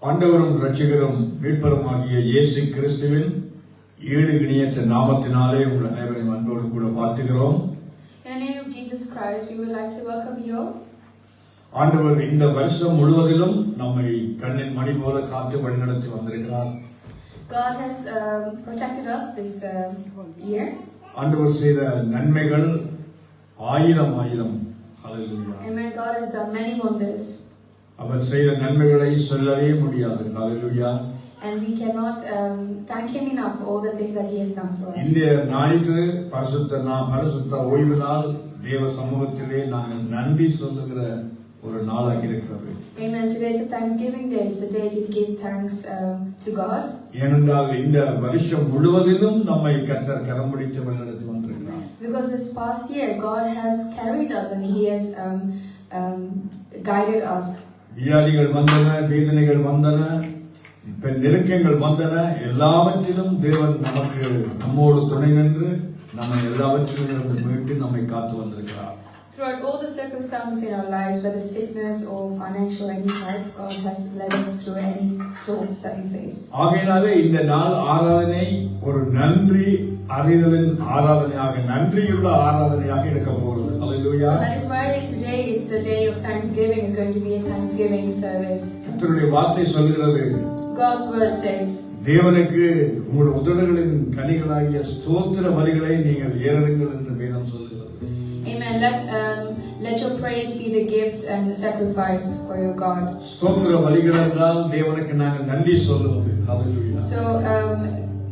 ஆண்டவரும் இரட்சகரும் மீட்பருமாகிய இயேசு கிறிஸ்துவின் ஈடு இணையற்ற நாமத்தினாலே உங்கள் அனைவரையும் அன்போடு கூட வாழ்த்துகிறோம். In the name of Jesus Christ, we would like to welcome you. ஆண்டவர் இந்த வருஷம் முழுவதிலும் நம்மை கண்ணின் மணி போல காத்து வழிநடத்தி வந்திருக்கிறார். God has protected us this year. ஆண்டவர் செய்த நன்மைகள் ஆயிரம் ஆயிரம். ஹல்லேலூயா. Amen. God has done many wonders. அவர் செய்த நன்மைகளை சொல்லவே முடியாது. ஹல்லேலூயா. And we cannot thank him enough for all the things that he has done for us. இந்த ஞாயிற்று பரிசுத்த ஓய்வு நாள் தேவ சமூகத்திலே நாங்கள் நன்றி சொல்லுகிற ஒரு நாளாக இருக்கிறது. Amen. Today is a Thanksgiving day. It's a day to give thanks to God. ஏனென்றால் இந்த வருஷம் முழுவதிலும் நம்மை கர்த்தர் கரம் பிடித்து வழிநடத்தி வந்திருக்கிறார். Because this past year God has carried us and he has guided us. வியாதிகள் வந்தன, வேதனைகள் வந்தன, நெருக்கங்கள் வந்தன, எல்லாவற்றிலும் தேவன் நம்மோடு துணை நின்று நம்மை எல்லாவற்றிலும் இருந்து மீட்டு நம்மை காத்து வந்திருக்கிறார். Throughout all the circumstances in our lives, whether sickness or financial any type, God has led us through any storms that we faced. ஆகையினாலே இந்த நாள் ஆராதனை ஒரு நன்றி அறிதலின் ஆராதனையாக, நன்றியுள்ள ஆராதனையாக இருக்க போகிறது. ஹல்லேலூயா. So that is why today is the day of Thanksgiving. It's going to be a Thanksgiving service. கர்த்தருடைய வார்த்தை சொல்கிறது, God's word says, தேவனுக்கு உங்கள் உதடுகளின் கனிகளாகிய ஸ்தோத்திர பலிகளை நீங்கள் ஏறெடுங்கள் என்று வேதம் சொல்கிறது. Amen. Let your praise be the gift and the sacrifice for your God. ஸ்தோத்திர பலிகள் என்றால் தேவனுக்கு நாங்கள் நன்றி சொல்லுவது. ஹல்லேலூயா. So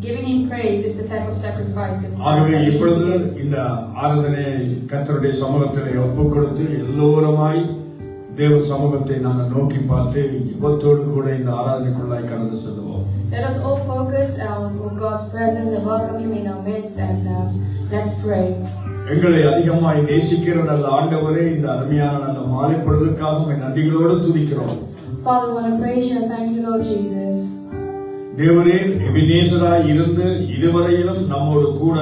giving him praise is the type of sacrifices. ஆகவே இப்பொழுது இந்த ஆராதனையை கர்த்தருடைய சமூகத்திலே ஒப்புக் கொடுத்து எல்லோருமாய் தேவ சமூகத்தை நாங்கள் நோக்கி பார்த்து ஜெபத்தோடு கூட இந்த ஆராதனைக்குள்ளாய் கடந்து செல்வோம். Let us all focus on God's presence and welcome him in our midst and let's pray. எங்களை அதிகமாய் நேசிக்கிற நல்ல ஆண்டவரே, இந்த அருமையான நல்ல மாலை பொழுதுக்காக உம்மை நன்றிகளோடு துதிக்கிறோம். Father, we want to praise you and thank you, Lord Jesus. தேவரே, எபினேசராய் இருந்து இதுவரையிலும் நம்மோடு கூட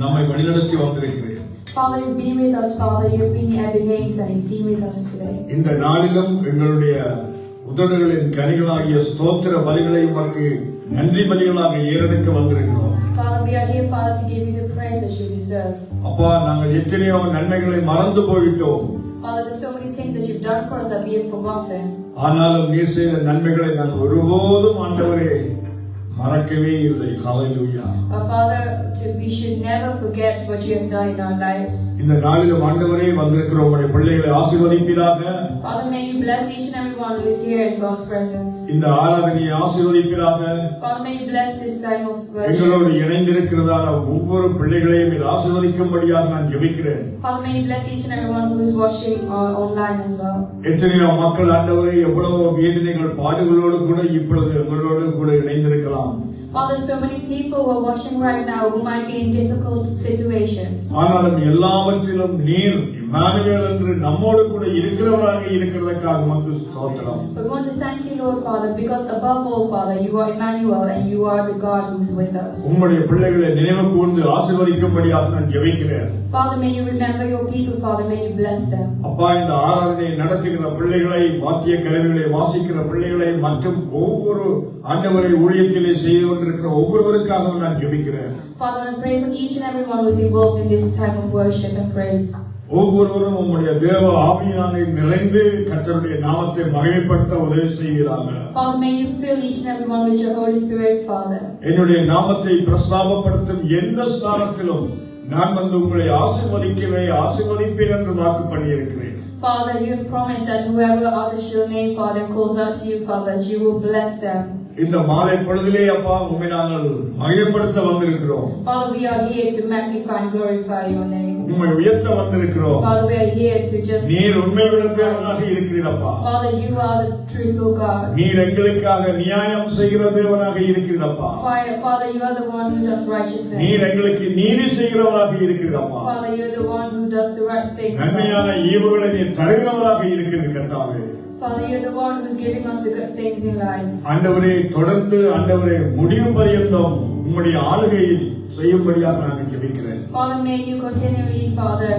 நம்மை வழிநடத்தி வந்திருக்கிறீர். Father, you've been with us. Father, you've been Ebenezer. You've been with us today. இந்த நாளிலும் எங்களுடைய உதடுகளின் கனிகளாகிய ஸ்தோத்திர பலிகளை உமக்கு நன்றி பலிகளாக ஏறெடுக்க வந்திருக்கிறோம். Father, we are here, Father, to give you the praise that you deserve. அப்பா, நாங்கள் எத்தனையோ நன்மைகளை மறந்து போய்விட்டோம். Father, there's so many things that you've done for us that we have forgotten. ஆனாலும் நீர் செய்த நன்மைகளை நாங்கள் ஒருபோதும் ஆண்டவரே மறக்கவே இல்லை. ஹல்லேலூயா. Father, we should never forget what you have done in our lives. இந்த நாளிலும் ஆண்டவரே வந்திருக்கிற உம்முடைய பிள்ளைகளை ஆசீர்வதிப்பீராக. Father, may you bless each and every one who is here in God's presence. இந்த ஆராதனையை ஆசீர்வதிப்பீராக. Father, may you bless this time of worship. எங்களோடு இணைந்திருக்கிறதான ஒவ்வொரு பிள்ளைகளையும் நீர் ஆசீர்வதிக்கும்படியாக நான் ஜெபிக்கிறேன். Father, may you bless each and every one who is watching online as well. எத்தனையோ மக்கள் ஆண்டவரே எவ்வளவோ வேதனைகள் பாடுகளோடு கூட இப்பொழுது எங்களோடு கூட இணைந்திருக்கலாம். Father, so many people who are watching right now who might be in difficult situations. ஆனாலும் எல்லாவற்றிலும் நீர் இம்மானுவேல் என்று நம்மோடு கூட இருக்கிறவராக இருக்கிறதற்காக உமக்கு ஸ்தோத்திரம். We want to thank you, Lord Father, because above all, Father, you are Emmanuel and you are the God who is with us. உம்முடைய பிள்ளைகளை நினைவு கூர்ந்து ஆசீர்வதிக்கும்படியாக நான் ஜெபிக்கிறேன். Father, may you remember your people, Father, may you bless them. அப்பா, இந்த ஆராதனையை நடத்துகிற பிள்ளைகளை, வாத்திய கருவிகளை வாசிக்கிற பிள்ளைகளை மற்றும் ஒவ்வொரு ஆண்டவரை ஊழியத்திலே செய்து கொண்டிருக்கிற ஒவ்வொருவருக்காகவும் நான் ஜெபிக்கிறேன். Father, I pray for each and every one who is involved in this time of worship and praise. ஒவ்வொருவரும் உம்முடைய தேவ ஆவியினாலே நிறைந்து கர்த்தருடைய நாமத்தை மகிமைப்படுத்த உதவி செய்வீராக. Father, may you fill each and every one with your Holy Spirit, Father. என்னுடைய நாமத்தை பிரஸ்தாபப்படுத்தும் எந்த ஸ்தானத்திலும் நான் வந்து உங்களை ஆசீர்வதிப்பேன் என்று வாக்கு பண்ணியிருக்கிறேன். Father, you have promised that whoever utters your name, Father, calls out to you, Father, that you will bless them. இந்த மாலை பொழுதிலே அப்பா உம்மை நாங்கள் மகிமைப்படுத்த வந்திருக்கிறோம். Father, we are here to magnify and glorify your name. உம்மை உயர்த்த வந்திருக்கிறோம். Father, we are here to just நீர் உண்மையுள்ள தேவனாக இருக்கிறீரப்பா. Father, you are the truthful God. நீர் எங்களுக்காக நியாயம் செய்கிற தேவனாக இருக்கிறீரப்பா. Father, you are the one who does righteousness. நீர் எங்களுக்கு நீதி செய்கிறவராக இருக்கிறீரப்பா. Father, you are the one who does the right things. நன்மையான ஈவுகளை நீர் தருகிறவராக இருக்கிறீர் கர்த்தாவே. Father, you are the one who is giving us the good things in life. ஆண்டவரே, தொடர்ந்து ஆண்டவரே முடிவு பரியந்தம் உம்முடைய ஆளுகையில் செய்யும்படியாக நான் ஜெபிக்கிறேன். Father, may you continually, Father,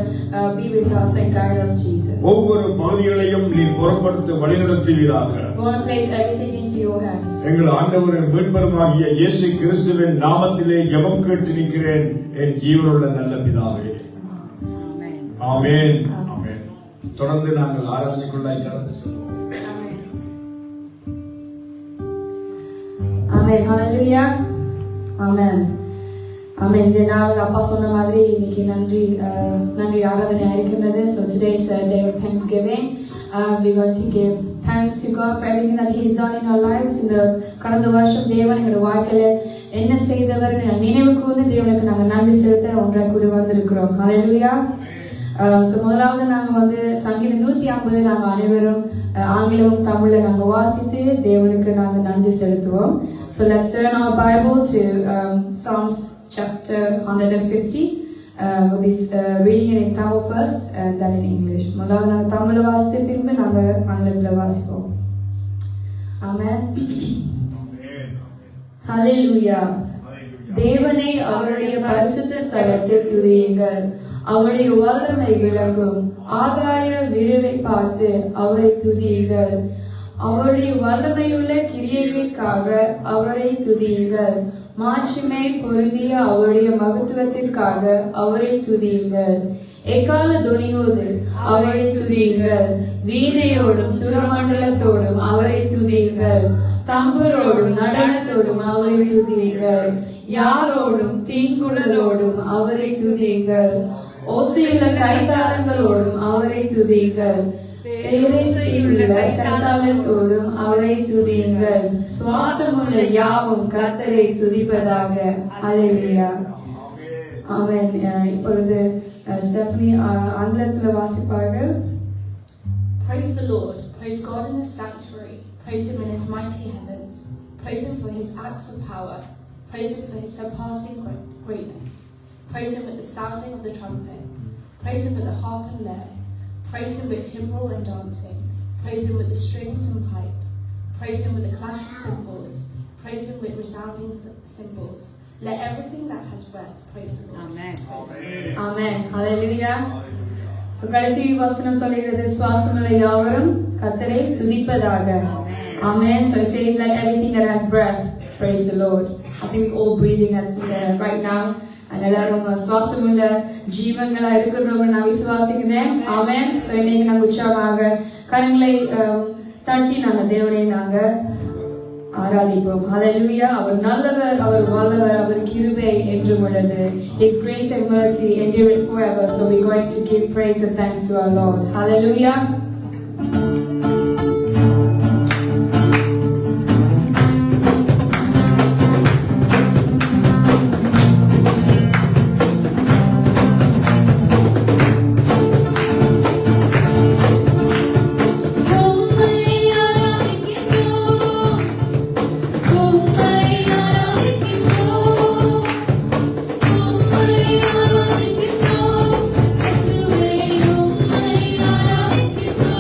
be with us and guide us, Jesus. ஒவ்வொரு பகுதிகளையும் நீர் பொறுப்படுத்தி வழிநடத்துவீராக. We want to place everything into your hands. எங்கள் ஆண்டவரின் மீட்பருமாகிய இயேசு கிறிஸ்துவின் நாமத்திலே ஜெபம் கேட்டு நிற்கிறேன் என் ஜீவனுள்ள நல்ல பிதாவே. ஆமென். ஆமென். தொடர்ந்து நாங்கள் ஆராதனைக்குள்ளாய் கடந்து செல்வோம். Amen. Hallelujah. Amen. Amen. இந்த நாள் அப்பா சொன்ன மாதிரி இன்னைக்கு நன்றி ஆராதனை இருக்கின்றது. So today is a day of Thanksgiving. We're going to give thanks to God for everything that He's done in our lives. இந்த கடந்த வருஷம் தேவன் எங்களுடைய வாழ்க்கையில என்ன செய்தவர் நினைவு கூர்ந்து தேவனுக்கு நாங்கள் நன்றி செலுத்த ஒன்றாக கூடி வந்திருக்கிறோம். Hallelujah. So முதலாவது நாங்க சங்கீதம் 150 நாங்க அனைவரும் ஆங்கிலமும் தமிழ்ல நாங்க வாசித்து தேவனுக்கு நாங்க நன்றி செலுத்துவோம். So let's turn our Bible to Psalms chapter 150. We'll be reading it in Tamil first and then in English. முதலாவது நாங்க தமிழ்ல வாசித்து பின்பு நாங்க ஆங்கிலத்துல வாசிப்போம். Amen. Hallelujah. தேவனை அவருடைய பரிசுத்த ஸ்தலத்தில் துதியுங்கள். அவருடைய வல்லமை விளங்கும். ஆகாய விரிவை பார்த்து அவரை துதியுங்கள். அவருடைய வல்லமையுள்ள கிரியைகளுக்காக அவரை துதியுங்கள். மாட்சிமை பொருந்திய அவருடைய மகத்துவத்திற்காக அவரை துதியுங்கள். எக்கால துணியோடு அவரை துதியுங்கள். வீணையோடும் சுரமண்டலத்தோடும் அவரை துதியுங்கள். தம்புரோடும் நடனத்தோடும் அவரை துதியுங்கள். யாரோடும் தீங்குழலோடும் அவரை துதியுங்கள். ஓசையுள்ள கைத்தாளங்களோடும் அவரை துதியுங்கள். பேரிசையுள்ள கைத்தாளத்தோடும் அவரை துதியுங்கள். சுவாசமுள்ள யாவும் கர்த்தரை துதிப்பதாக. அல்லேலூயா. ஆமென். இப்பொழுது ஸ்டெஃபனி ஆங்கிலத்தில் வாசிப்பார்கள். Praise the Lord. Praise God in His sanctuary. Praise Him in His mighty heavens. Praise Him for His acts of power. Praise Him for His surpassing greatness. Praise Him with the sounding of the trumpet. Praise Him with the harp and lyre. Praise Him with timbrel and dancing. Praise Him with the strings and pipe. Praise Him with the clash of cymbals. Praise Him with resounding cymbals. Let everything that has breath praise the Lord. Amen. Amen. Hallelujah. So கடைசி வசனம் சொல்லுகிறது, சுவாசமுள்ள யாவரும் கர்த்தரை துதிப்பதாக. Amen. So it says, let everything that has breath praise the Lord. I think we're all breathing right now. And எல்லாரும் சுவாசமுள்ள ஜீவங்களா இருக்கிறவங்க நான் விசுவாசிக்கிறேன். Amen. So இன்னைக்கு நாங்க உற்சாகமாக கரங்களை தட்டி நாங்க தேவனை நாங்க ஆராதிப்போம். Hallelujah. அவர் நல்லவர், அவர் வல்லவர், அவர் கிருபை என்றும் உள்ளது. His grace and mercy endure forever. So we're going to give praise and thanks to our Lord. Hallelujah. Yes,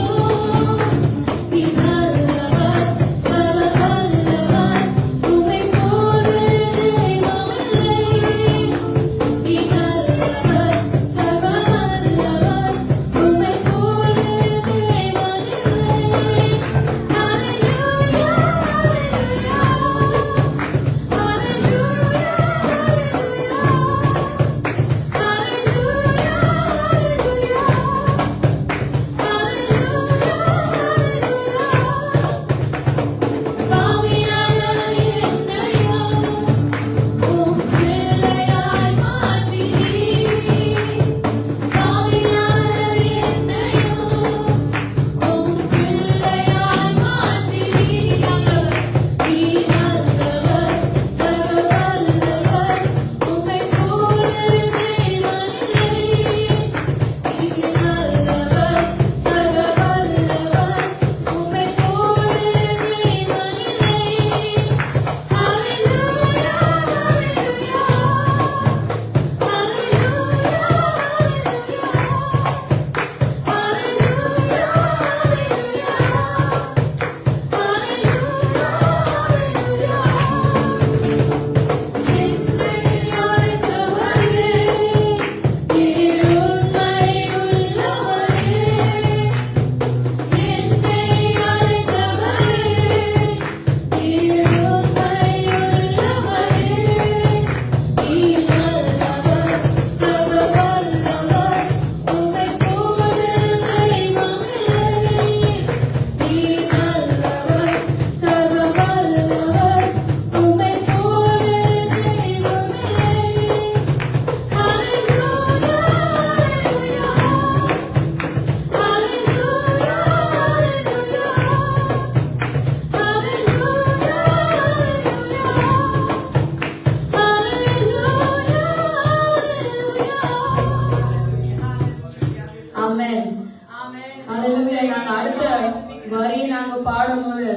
பாடும்போது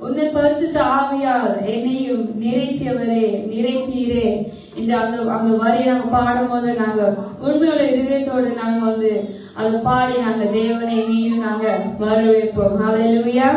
உன்னை பரிசுத்த ஆவியால் என்னையும் நிறைத்தீரே இந்த அந்த வரியை நாங்க பாடும்போது நாங்க உண்மையோட இதயத்தோடு நாங்க அதை பாடி நாங்க தேவனை மீண்டும் நாங்க வரவேற்போம். ஹல்லேலூயா.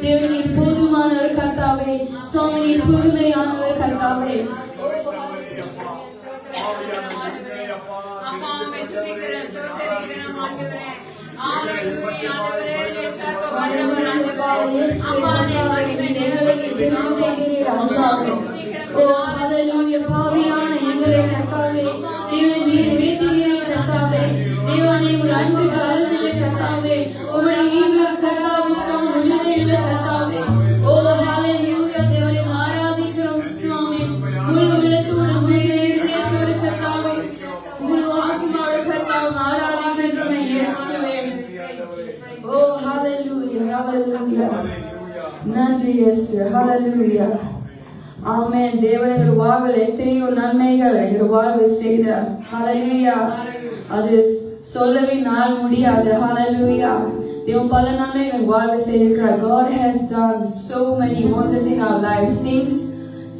தேவனின் போதுமானவர் கர்த்தாவே, சுவாமியின் புதுமையானவர் கர்த்தாவே. பாவியான எங்களை கர்த்தாவே, தேவன் நீர் வேண்டிய கர்த்தாவே, தேவனே ஒரு அன்புக்கு அருளிலே கர்த்தாவே, உம்முடைய ஈவு கர்த்தாவே, சுவாமி கர்த்தாவே. ஓ ஹல்லேலூயா, தேவனை ஆராதிக்கிறோம் சுவாமி. முழு விளக்கோடு முழு இதயத்தோடு கர்த்தாவே, முழு ஆத்மாவோடு கர்த்தாவே ஆராதிக்கிறோம் இயேசுவே. ஓ ஹல்லேலூயா, ஹல்லேலூயா. நன்றி இயேசு, ஹல்லேலூயா. ஆமென். தேவன் எங்கள் வாழ்வில் எத்தனையோ நன்மைகள் எங்கள் வாழ்வில் செய்தார். ஹல்லேலூயா. அது சொல்லவே நாள் முடியாது. ஹல்லேலூயா. தேவன் பல நன்மைகள் எங்கள் வாழ்வில் செய்திருக்கிறார். God has done so many wonders in our lives. Things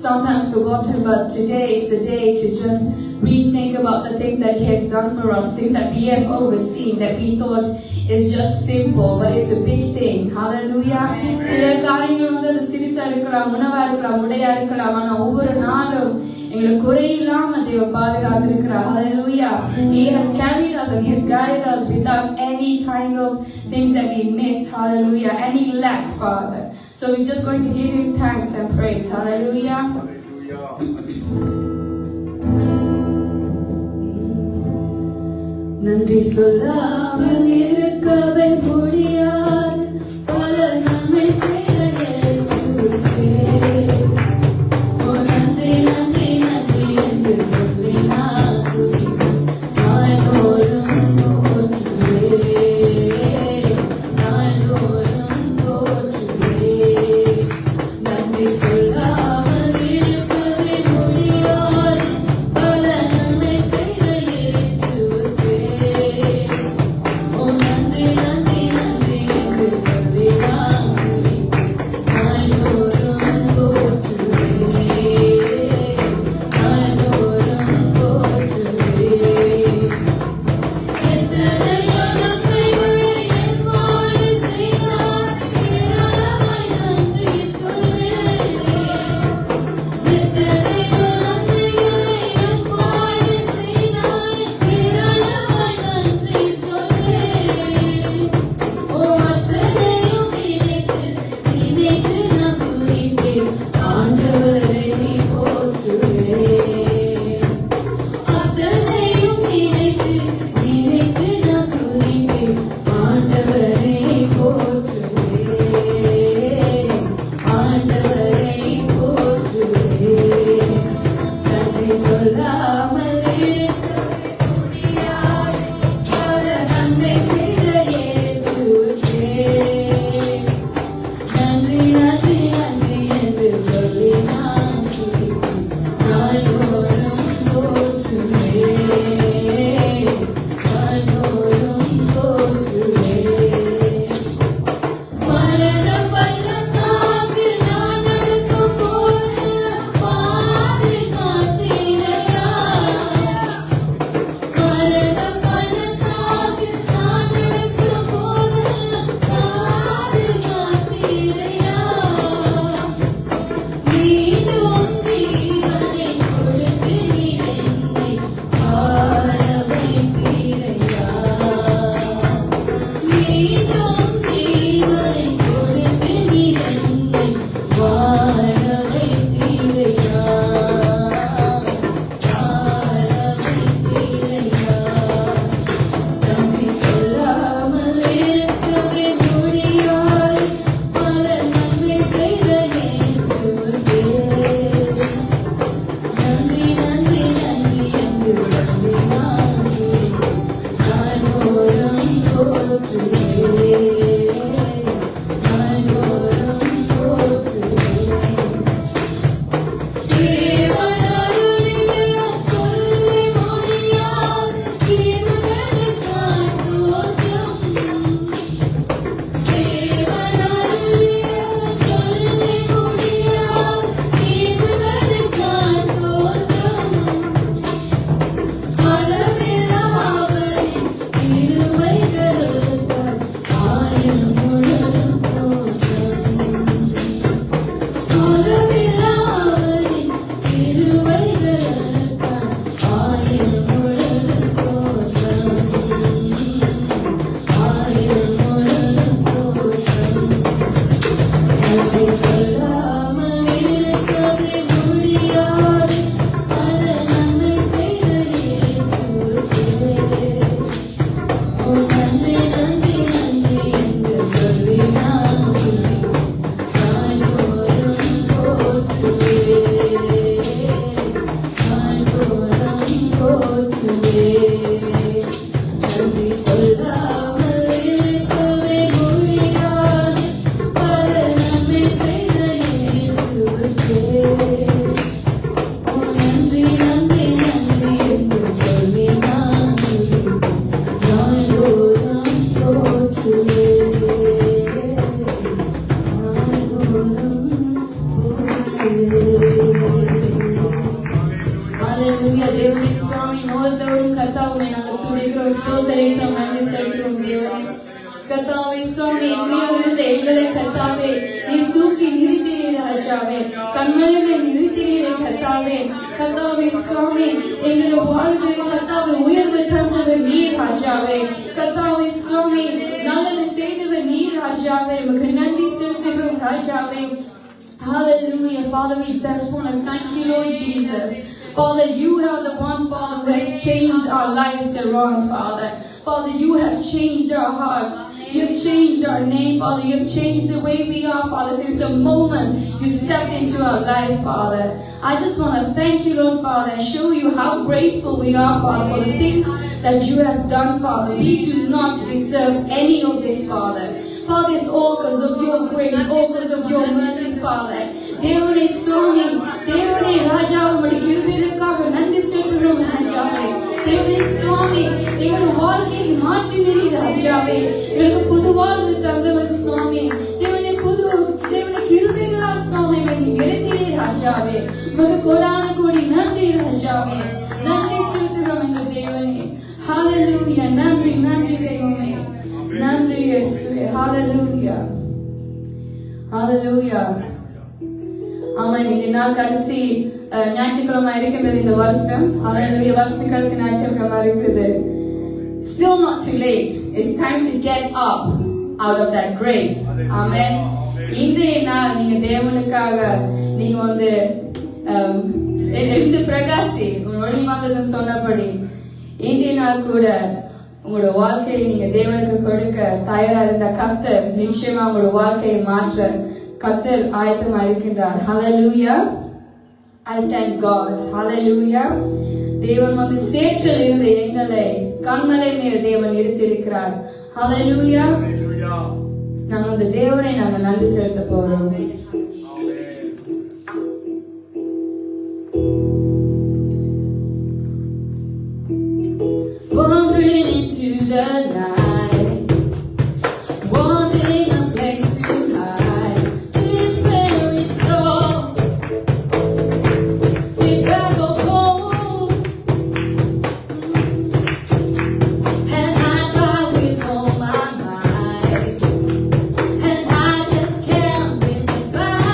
sometimes forgotten, but today is the day to just rethink about the things that He has done for us, things that we have overseen, that we thought is just simple, but it's a big thing. Hallelujah. சில காரியங்கள் அது சிறிசா இருக்கலாம், உணவா இருக்கலாம், உடையா இருக்கலாம், ஆனா ஒவ்வொரு நாளும் எங்களை குறையில்லாம தேவன் பாதுகாத்திருக்கிறார். Hallelujah. He has carried us and He has guided us without any kind of things that we missed. Hallelujah. Any lack, Father. So we're just going to give Him thanks and praise. Hallelujah. நன்றி சொல்லாமல் இருக்கவே முடியாது, பல நன்மை செய்த இயேசுவுக்கே. ஓ நன்றி நன்றி நன்றி என்று சொல்லி நான் துதிப்பேன், நான் போற்றும் போற்றுவேன். Hallelujah. தேவனே சுவாமி நோத்தவரும் கர்த்தாவுமே நாங்கள் துதிக்கிறோம் ஸ்தோத்திரிக்கிறோம் நன்றி செலுத்துகிறோம் தேவனே கர்த்தாவே சுவாமி எங்கேயோ இருந்த எங்களை கர்த்தாவே நீர் தூக்கி நிறுத்தினீரே ராஜாவே கண்மலையிலே நிறுத்தினீரே கர்த்தாவே கர்த்தாவே சுவாமி எங்களுடைய வாழ்வில் கர்த்தாவே உயர்வு தந்தவர் நீர் ராஜாவே கர்த்தாவே சுவாமி நல்லது செய்தவர் நீர் ராஜாவே உமக்கு நன்றி செலுத்துகிறோம் ராஜாவே. Hallelujah. Father, we just want to thank you, Lord Jesus. Father, you are the one, Father, who has changed our lives around, Father. Father, you have changed our hearts. You have changed our name, Father. You have changed the way we are, Father, since the moment you stepped into our life, Father. I just want to thank you, Lord, Father, and show you how grateful we are, Father, for the things that you have done, Father. We do not deserve any of this, Father. Father, it's all because of your grace, all because of your mercy, Father. தேவனே சுவாமி தேவனே ராஜா உம்முடைய கிருபைகளுக்காக நன்றி செலுத்துகிறோம் ராஜாவே. தேவனே சுவாமி எங்களுடைய வாழ்க்கையை மாற்றினீர் ராஜாவே. எங்களுக்கு புது வாழ்வு தந்தவர் சுவாமி. தேவனே கிருபைகளால் சுவாமி எங்களை நிறுத்தினீர் ராஜாவே. உமக்கு கோடான கோடி நன்றி ராஜாவே. நன்றி செலுத்துகிறோம் எங்கள் தேவனே. ஹalleluya. நன்றி நன்றி தேவனே. நன்றி இயேசுவே. ஹalleluya. ஹalleluya. ஆமென். இந்த நாள் கடைசி ஞாயிற்றுக்கிழமை இருக்கின்றது இந்த வருஷம். ஹalleluya. வருஷத்துக்கு கடைசி ஞாயிற்றுக்கிழமை இருக்குது. Still not too late. It's time to get up out of that grave. Amen. இன்றைய நாள் நீங்க தேவனுக்காக நீங்க வந்து எழுந்து பிரகாசி ஒளி வந்ததுன்னு சொன்னபடி இன்றைய நாள் கூட உங்களோட வாழ்க்கையை நீங்க தேவனுக்கு கொடுக்க தயாரா இருந்த கர்த்தர் நிச்சயமா உங்களோட வாழ்க்கையை மாற்ற கர்த்தர் ஆயத்தமா இருக்கின்றார். Hallelujah. I thank God. Hallelujah. தேவன் வந்து சேற்றில் இருந்த எங்களை கண்மலை மேல் தேவன் நிறுத்தியிருக்கிறார். Hallelujah. நாங்கள் அந்த தேவனை நாங்கள் நன்றி செலுத்த போறோம். Wandering into the night, wanting a place to hide. This very soul, this bag of bones, and I tried with all my might, and I just can't win it back.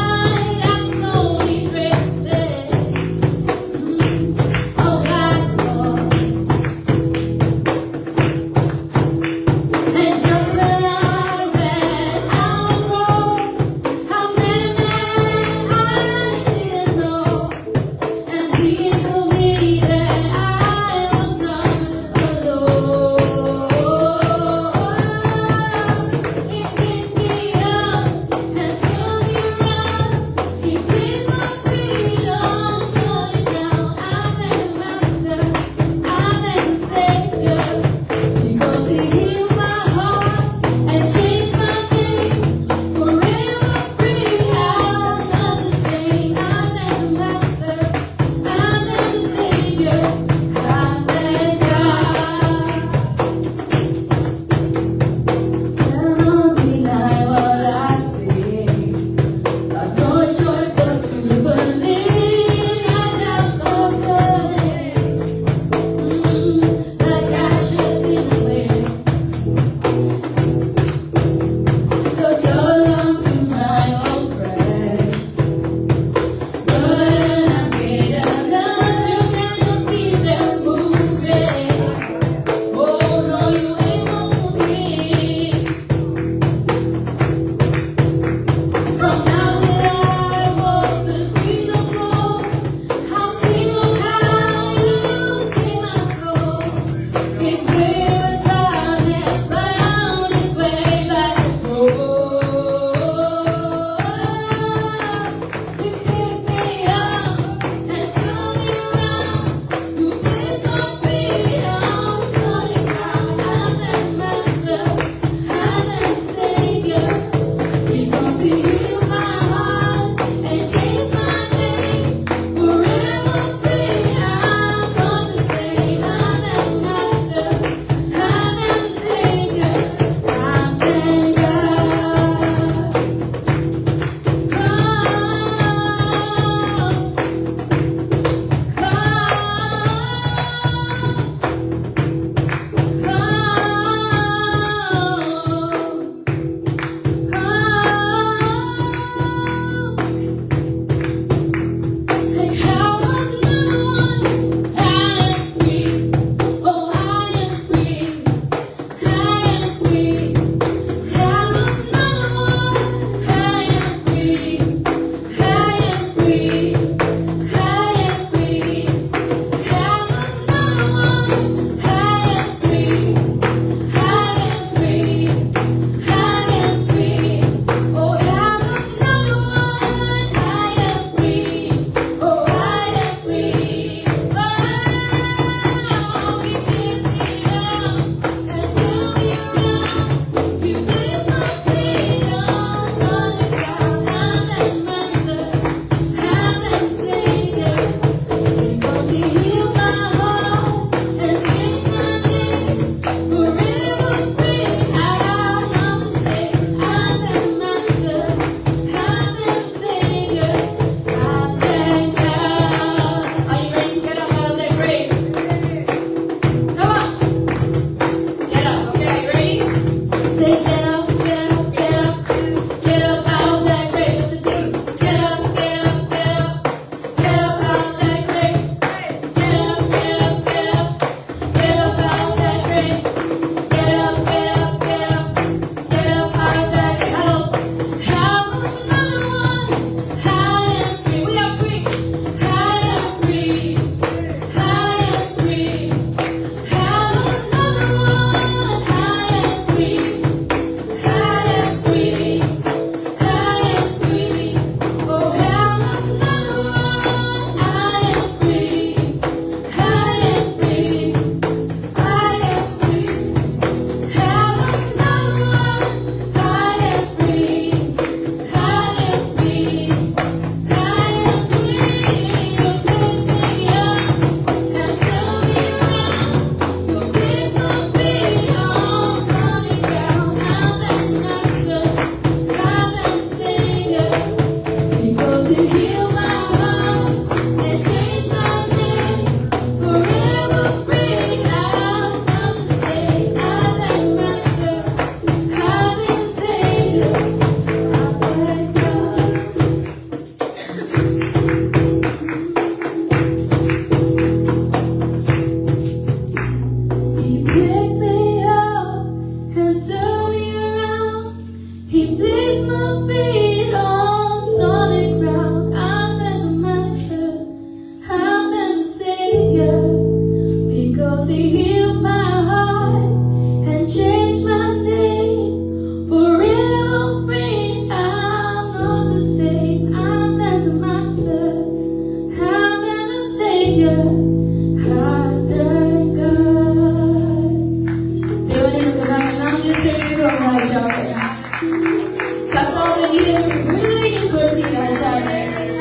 நீர் எங்களுக்கு விடுதலை நீர் கொடுத்தீர் ராஜாவே.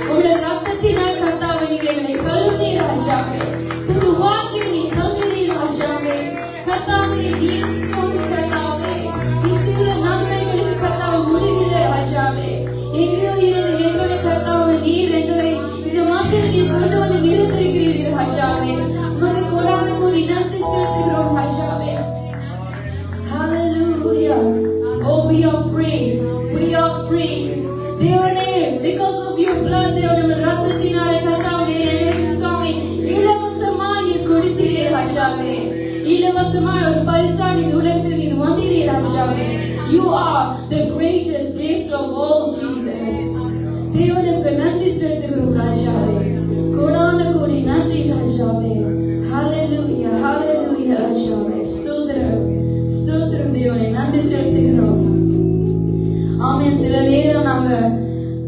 உங்களுடைய ரத்தத்தினால் கர்த்தாவே நீர் எங்களை கழுவி ராஜாவே. புது வாழ்க்கை நீர் தந்தீர் ராஜாவே. கர்த்தாவே நீர் சுவாமி கர்த்தாவே நீர் செய்த நன்மைகளுக்கு கர்த்தாவே முடிவில்லை ராஜாவே. எங்கேயோ இருந்து எங்களை கர்த்தாவே நீர் எங்களை இந்த மாதிரி நீர் கொண்டு வந்து நிறுத்திருக்கிறீர்கள் ராஜாவே. உமக்கு கோடான கோடி நன்றி செலுத்துகிறோம் ராஜாவே. Hallelujah. Oh, we are free. We are free. தேவனே, because of your blood, தேவனே ரத்தத்தினாலே கர்த்தாவே எங்களுக்கு சுவாமி இலவசமாய் நீர் கொடுத்தீரே ராஜாவே. இலவசமாய் ஒரு பரிசாக இந்த உலகத்தில் நீர் வந்தீரே ராஜாவே. You are the greatest gift of all, Jesus. தேவனுக்கு நன்றி செலுத்துகிறோம் ராஜாவே. கோடான கோடி நன்றி ராஜாவே. Hallelujah. Hallelujah ராஜாவே. ஸ்தோத்திரம். ஸ்தோத்திரம் தேவனே, நன்றி செலுத்துகிறோம். ஆமென். சில நேரம்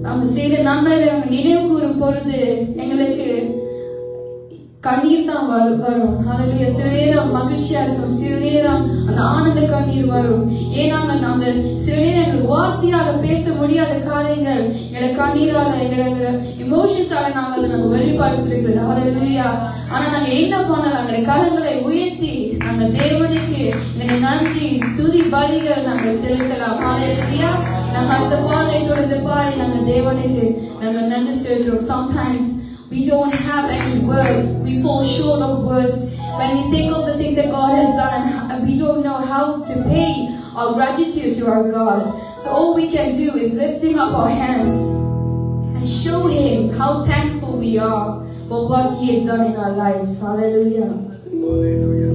நாங்க செய்த நன்மைகளை நினைவு கூறும் பொழுது எங்களுக்கு கண்ணீர் தான் வரும். ஹalleluya. சில நேரம் மகிழ்ச்சியா இருக்கும், சில நேரம் அந்த ஆனந்த கண்ணீர் வரும். ஏன்னா அந்த சில நேரம் எங்களுக்கு வார்த்தையால பேச முடியாத காரியங்கள் எங்களை கண்ணீரால எங்களோட இமோஷன்ஸால நாங்க வெளிப்படுத்திருக்கிறது. ஹalleluya. ஆனா நாங்க என்ன பண்ணலாம்? எங்களுடைய கரங்களை உயர்த்தி நாங்க தேவனுக்கு எங்களுடைய நன்றி துதி பலிகள் நாங்க செலுத்தலாம். ஹalleluya. நாங்க அந்த பாடலை தொடர்ந்து பாடி நாங்க தேவனுக்கு நாங்க நன்றி செலுத்துறோம். Sometimes we don't have any words. We fall short of words. When we think of the things that God has done, we don't know how to pay our gratitude to our God. So all we can do is lifting up our hands and show Him how thankful we are for what He has done in our lives. Hallelujah. Hallelujah.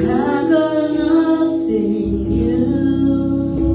I got nothing new.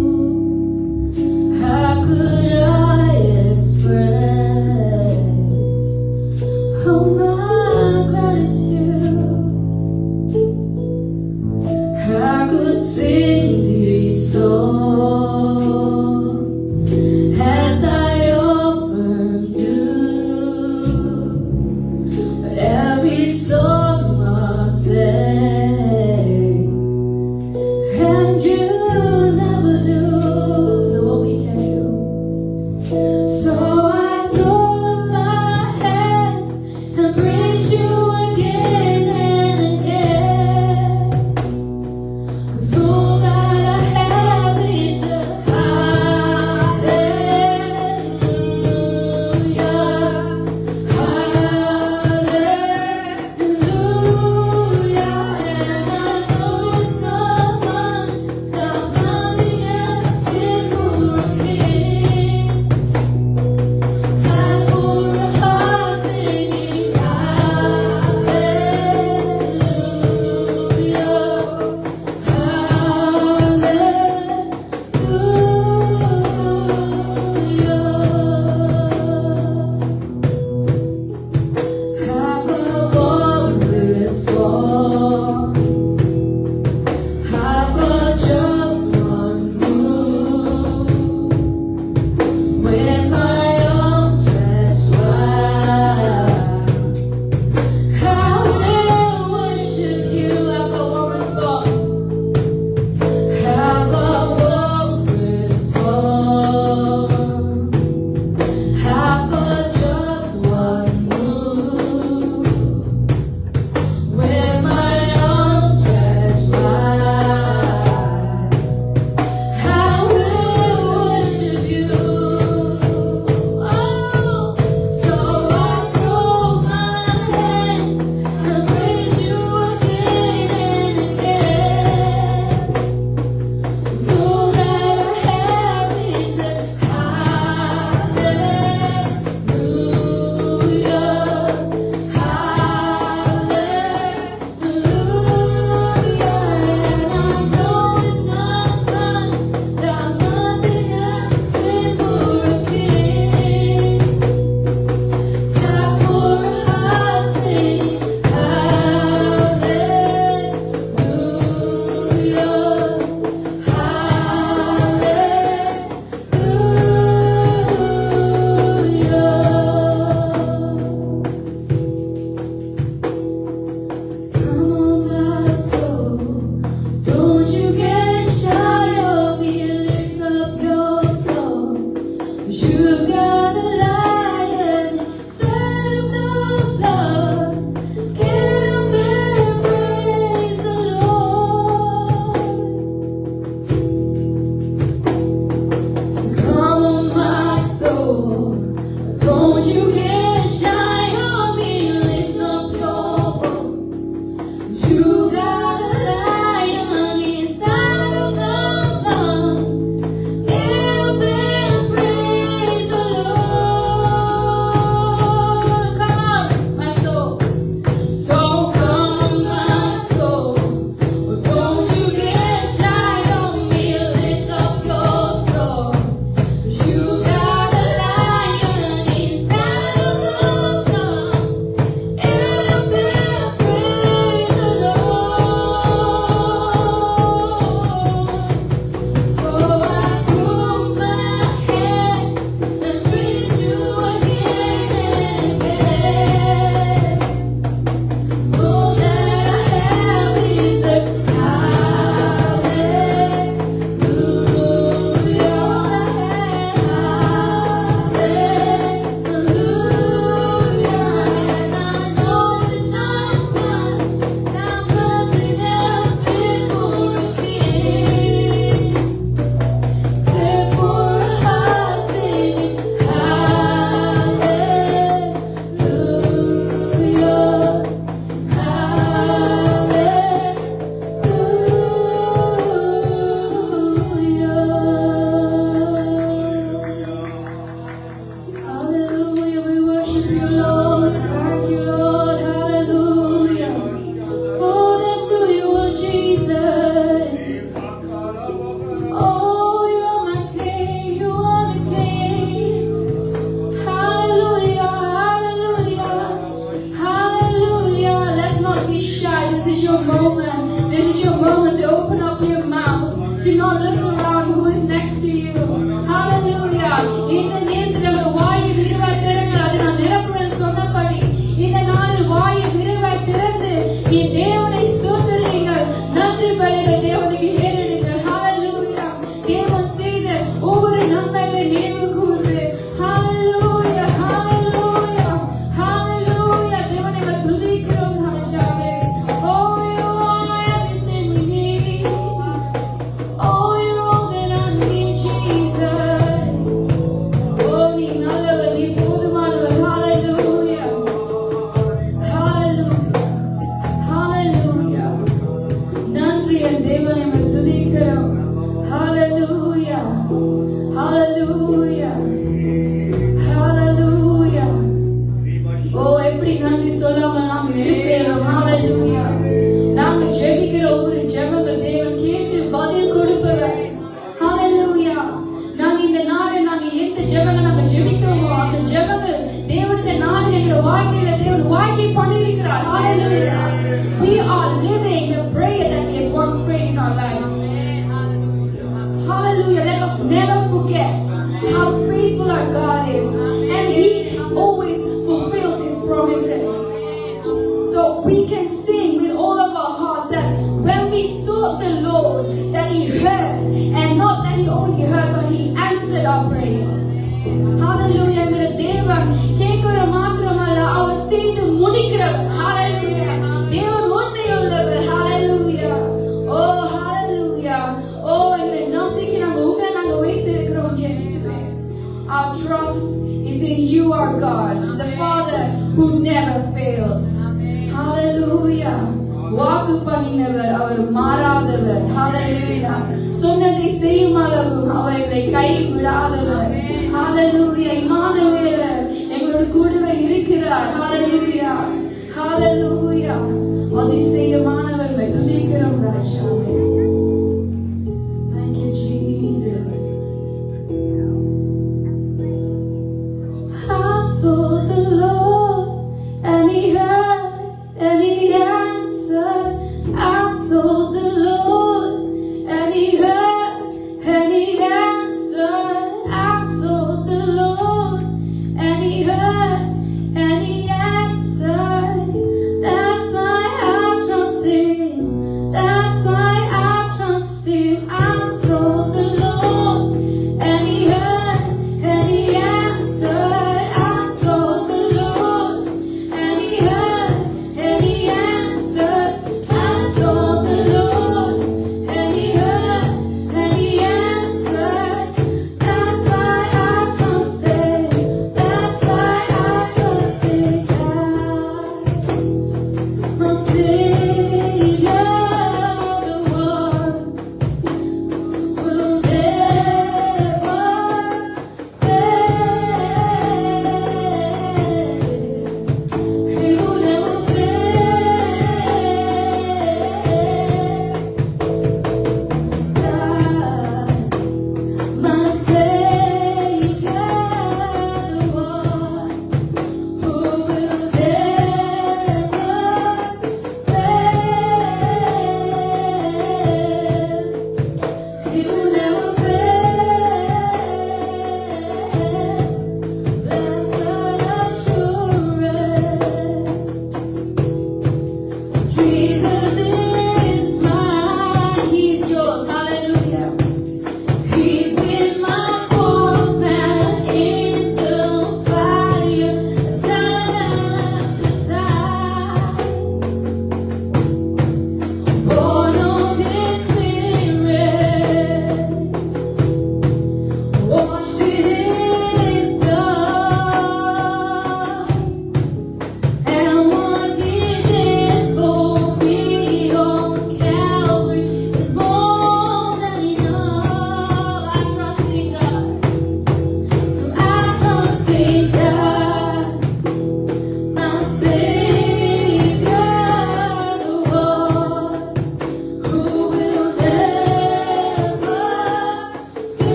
இந்த நாளில் எங்களுடைய வாழ்க்கையில தேவன் வாழ்க்கை பண்ணியிருக்கிறார். Hallelujah. We are living the prayer that we have once prayed in our lives. Hallelujah. Let us never forget how faithful our God is, and He always fulfills His promises. So we can sing with all of our hearts that when we sought the Lord, that He heard, and not that He only heard, but He answered our prayers. Hallelujah. எங்களுடைய தேவன் கேட்கிற மாத்திரமல்ல, அவர் செய்து முடிக்கிறவர். Hallelujah. தேவன் உண்மையுள்ளவர். Hallelujah. Oh, hallelujah. Oh, எங்களுடைய நம்பிக்கை நாங்க வைத்திருக்கிறோம் இயேசுவே. Our trust is in you, our God, the Father who never fails. Hallelujah. வாக்கு பண்ணினவர், அவர் மாறாதவர். Hallelujah. சொன்னதை செய்யும் அளவு அவர்களை கைவிடாதவர். Hallelujah. இம்மானுவேலர் எங்களோட கூடவே இருக்கிறார். Hallelujah. Hallelujah. அதிசயமானவர், துதிக்கிறோம் ராஜாவே. Thank you, Jesus. I sought the Lord, and He heard, and He answered. I sought the Lord, and He heard, and He answered. I sought the Lord, and He heard, and He answered. That's why I trust Him. That's why I trust Him. I sought the Lord, and He heard, and He answered. I sought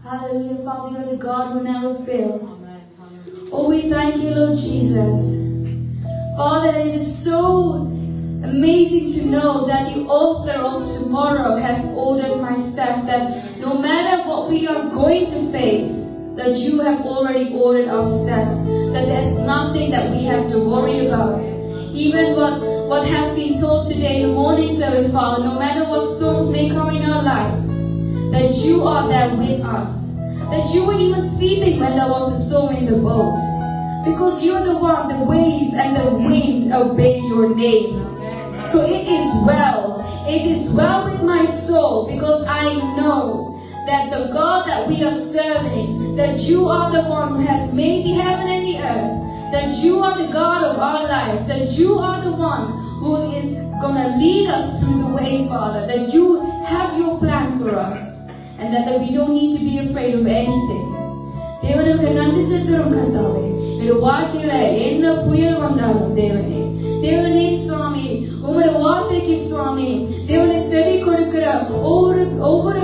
Hallelujah, Father, you are the God who never fails. Oh, we thank you, Lord Jesus. Father, it is so amazing to know that the author of tomorrow has ordered my steps, that no matter what we are going to face, that you have already ordered our steps, that there's nothing that we have to worry about. Even what has been told today in the morning service, Father, no matter what storms may come in our lives, that you are there with us. That you were even sleeping when there was a storm in the boat. Because you're the one, the wave and the wind obey your name. So it is well. It is well with my soul, because I know that the God that we are serving, that you are the one who has made the heaven and the earth, that you are the God of our lives, that you are the one who is going to lead us through the way, Father, that you have your plan for us, and that we don't need to be afraid of anything. தேவனுக்கு நன்றி செலுத்துகிறோம் கர்த்தாவே. என்னுடைய வாழ்க்கையில என்ன புயல் வந்தாலும் தேவனே, தேவனே சுவாமி, உங்களுடைய வார்த்தைக்கு சுவாமி, தேவனை செவி கொடுக்கிற ஒவ்வொரு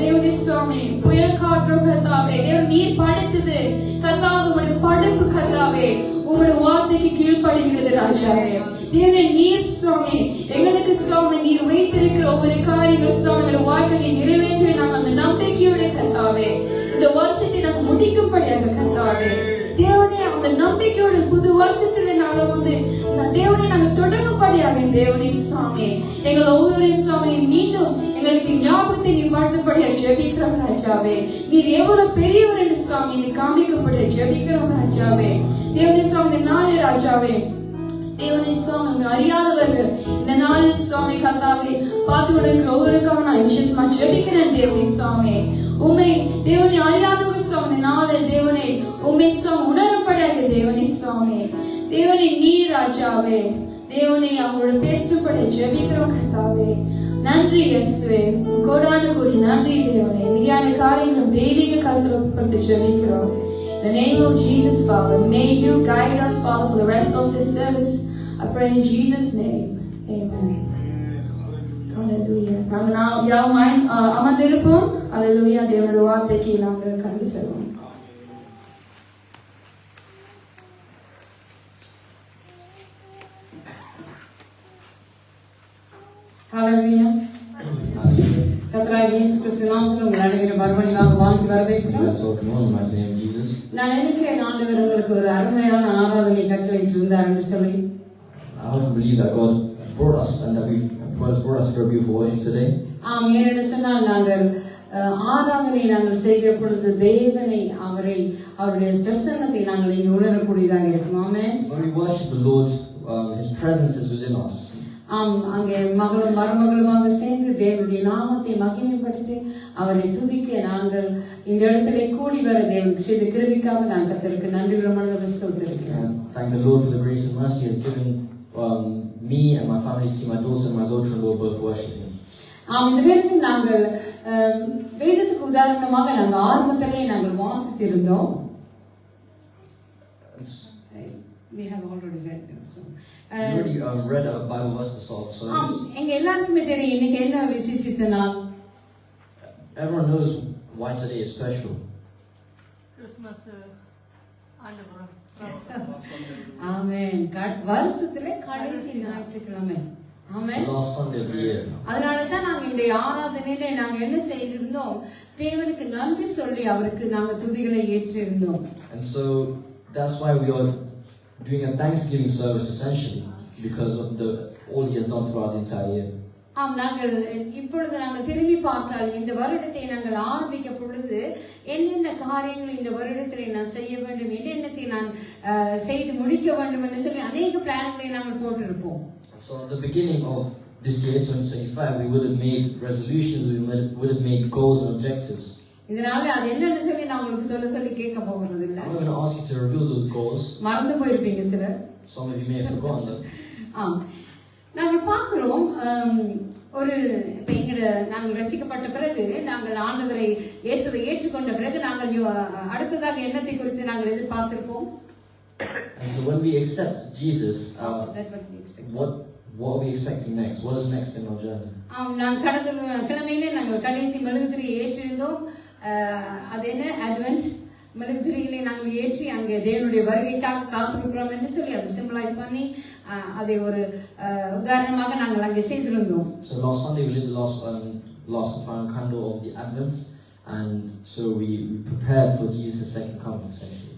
தேவனே சுவாமி, புயல் காற்றும் கர்த்தாவே, தேவன் நீர் படைத்தது கர்த்தாவே, உங்களுடைய படைப்பு கர்த்தாவே, உங்களுடைய வார்த்தைக்கு கீழ்ப்படுகிறது ராஜாவே. தேவனே நீர் சுவாமி, எங்களுக்கு சுவாமி நீர் வைத்திருக்கிற ஒவ்வொரு காரியங்கள் சுவாமி எங்களுடைய வாழ்க்கையை நிறைவேற்றி நாங்கள் அந்த நம்பிக்கையோட கர்த்தாவே இந்த வருஷத்தை நாங்கள் முடிக்கும்படியாக கர்த்தாவே, தேவனே அந்த நம்பிக்கையோட புது வருஷத்துல நாங்கள் தேவனை நாங்கள் தொடங்கும்படியாக தேவனே சுவாமி எங்கள் ஒவ்வொரு சுவாமி மீண்டும் எங்களுக்கு ஞாபகத்தை நீ படுத்தபடியாக ஜெபிக்கிறோம் ராஜாவே. நீர் எவ்வளவு பெரியவர் என்று சுவாமி நீ காமிக்கப்படியா ஜெபிக்கிறோம் ராஜாவே. தேவனே சுவாமி நாளே ராஜாவே, தேவனே சுவாமி அறியாதவர்கள் இந்த நாளில் சுவாமி கர்த்தாவே பார்த்து கொண்டிருக்கிற ஒவ்வொருக்காக நான் விசேஷமா ஜெபிக்கிறேன் தேவனே சுவாமி. உண்மை தேவனை அறியாதவர் சுவாமி நாளே தேவனை உண்மை சுவாமி உணரப்படாத தேவனே சுவாமி, தேவனை நீ ராஜாவே, தேவனை அவங்களோட பேசுபட ஜெபிக்கிறோம் கர்த்தாவே. நன்றி இயேசுவே, கோடான கோடி நன்றி தேவனே. மீதியான காரியங்களும் தெய்வீக கருத்துல கொடுத்து ஜெபிக்கிறோம். In the name of Jesus, Father, may you guide us, Father, for the rest of this service. I pray in Jesus' name. Amen. Hallelujah. நாங்கள் யாவும் அமர்ந்திருப்போம். Hallelujah. தேவனுடைய வார்த்தைக்கு நாங்கள் கடந்து செல்வோம். Hallelujah. கர்த்தராகிய இயேசு கிறிஸ்து நாமத்தில் உங்கள் அனைவரும் மறுபடியும் வாழ்த்து வரவேற்கிறோம். நான் நினைக்கிறேன் ஆண்டவர் உங்களுக்கு ஒரு அருமையான ஆராதனை கட்டளையிட்டு இருந்தார் என்று சொல்லி. I want to believe that God brought us and that God has brought us for a beautiful worship today. ஆம், ஏனென்று சொன்னால் நாங்கள் ஆராதனை நாங்கள் செய்கிற பொழுது தேவனை அவருடைய பிரசன்னத்தை நாங்கள் இங்கே உணரக்கூடியதாக இருக்கும். ஆமென். When we worship the Lord, His presence is within us. ஆம், அங்கே மகளும் மருமகளுமாக சேர்ந்து தேவனுடைய நாமத்தை மகிமைப்படுத்தி அவரை துதிக்க நாங்கள் இந்த இடத்துல கூடி வர தேவனுக்கு செய்த கிருபைக்காக நான் கர்த்தருக்கு நன்றியுள்ள மனதோடு ஸ்தோத்திரிக்கிறேன். Thank the Lord for the grace and mercy He has given me and my family to see my daughter and my daughter-in-law both worship Him. ஆம், இந்த வேளையில் நாங்கள் வேதத்துக்கு உதாரணமாக நாங்கள் ஆரம்பத்திலே நாங்கள் வாசித்திருந்தோம். We have already read them. We already read a Bible verse to start the service. எங்க எல்லாருக்குமே தெரியும் இன்னைக்கு என்ன விசேஷித்த நாள். Everyone knows why today is special. Christmas ஆமென். வருஷத்துல கடைசி ஞாயிற்றுக்கிழமை. ஆமென். The last Sunday of the year. அதனால தான் நாங்க இந்த ஆராதனையில நாங்க என்ன செய்திருந்தோம், தேவனுக்கு நன்றி சொல்லி அவருக்கு நாங்க துதிகளை ஏற்றிருந்தோம். And so that's why we are doing a Thanksgiving service essentially, because of all He has done throughout the entire year. ஆம், நாங்கள் இப்பொழுது நாங்கள் திரும்பி பார்த்தால் இந்த வருடத்தை நாங்கள் ஆரம்பிக்க பொழுது என்னென்ன காரியங்கள் இந்த வருடத்திலே நான் செய்ய வேண்டும், என்னென்னத்தை நான் செய்து முடிக்க வேண்டும் என்று சொல்லி அநேக பிளான்களை நாங்கள் போட்டிருப்போம். So at the beginning of this year 2025 we would have made resolutions, we would have made goals and objectives. இதனால அது என்னன்னு சொல்லி நான் உங்களுக்கு சொல்லி கேட்க போகிறது இல்ல. I'm going to ask you to reveal those goals. மறந்து போயிருப்பீங்க சிலர். Some of you may have forgotten them. ஆம், நாங்கள் பார்க்கிறோம் ஒரு இப்ப நாங்கள் ரசிக்கப்பட்ட பிறகு நாங்கள் ஆண்டவரை இயேசுவை ஏற்றுக்கொண்ட பிறகு நாங்கள் அடுத்ததாக என்னத்தை குறித்து நாங்கள் எதிர்பார்த்திருப்போம். And so when we accept Jesus, what are we expecting next? What is next in our journey? நான் கடந்த கிழமையிலே நாங்கள் கடைசி மெழுகுதிரியை ஏற்றிருந்தோம். அது என்ன அட்வென்ட் மெழுகுதிரிகளை நாங்கள் ஏற்றி அங்கே தேவனுடைய வருகைக்காக காத்திருக்கிறோம் என்று சொல்லி அதை சிம்பிளைஸ் பண்ணி அதை ஒரு உதாரணமாக நாங்கள் அங்கே செய்திருந்தோம். So last Sunday we lit the last and final candle of the Advent, and so we prepared for Jesus' second coming essentially.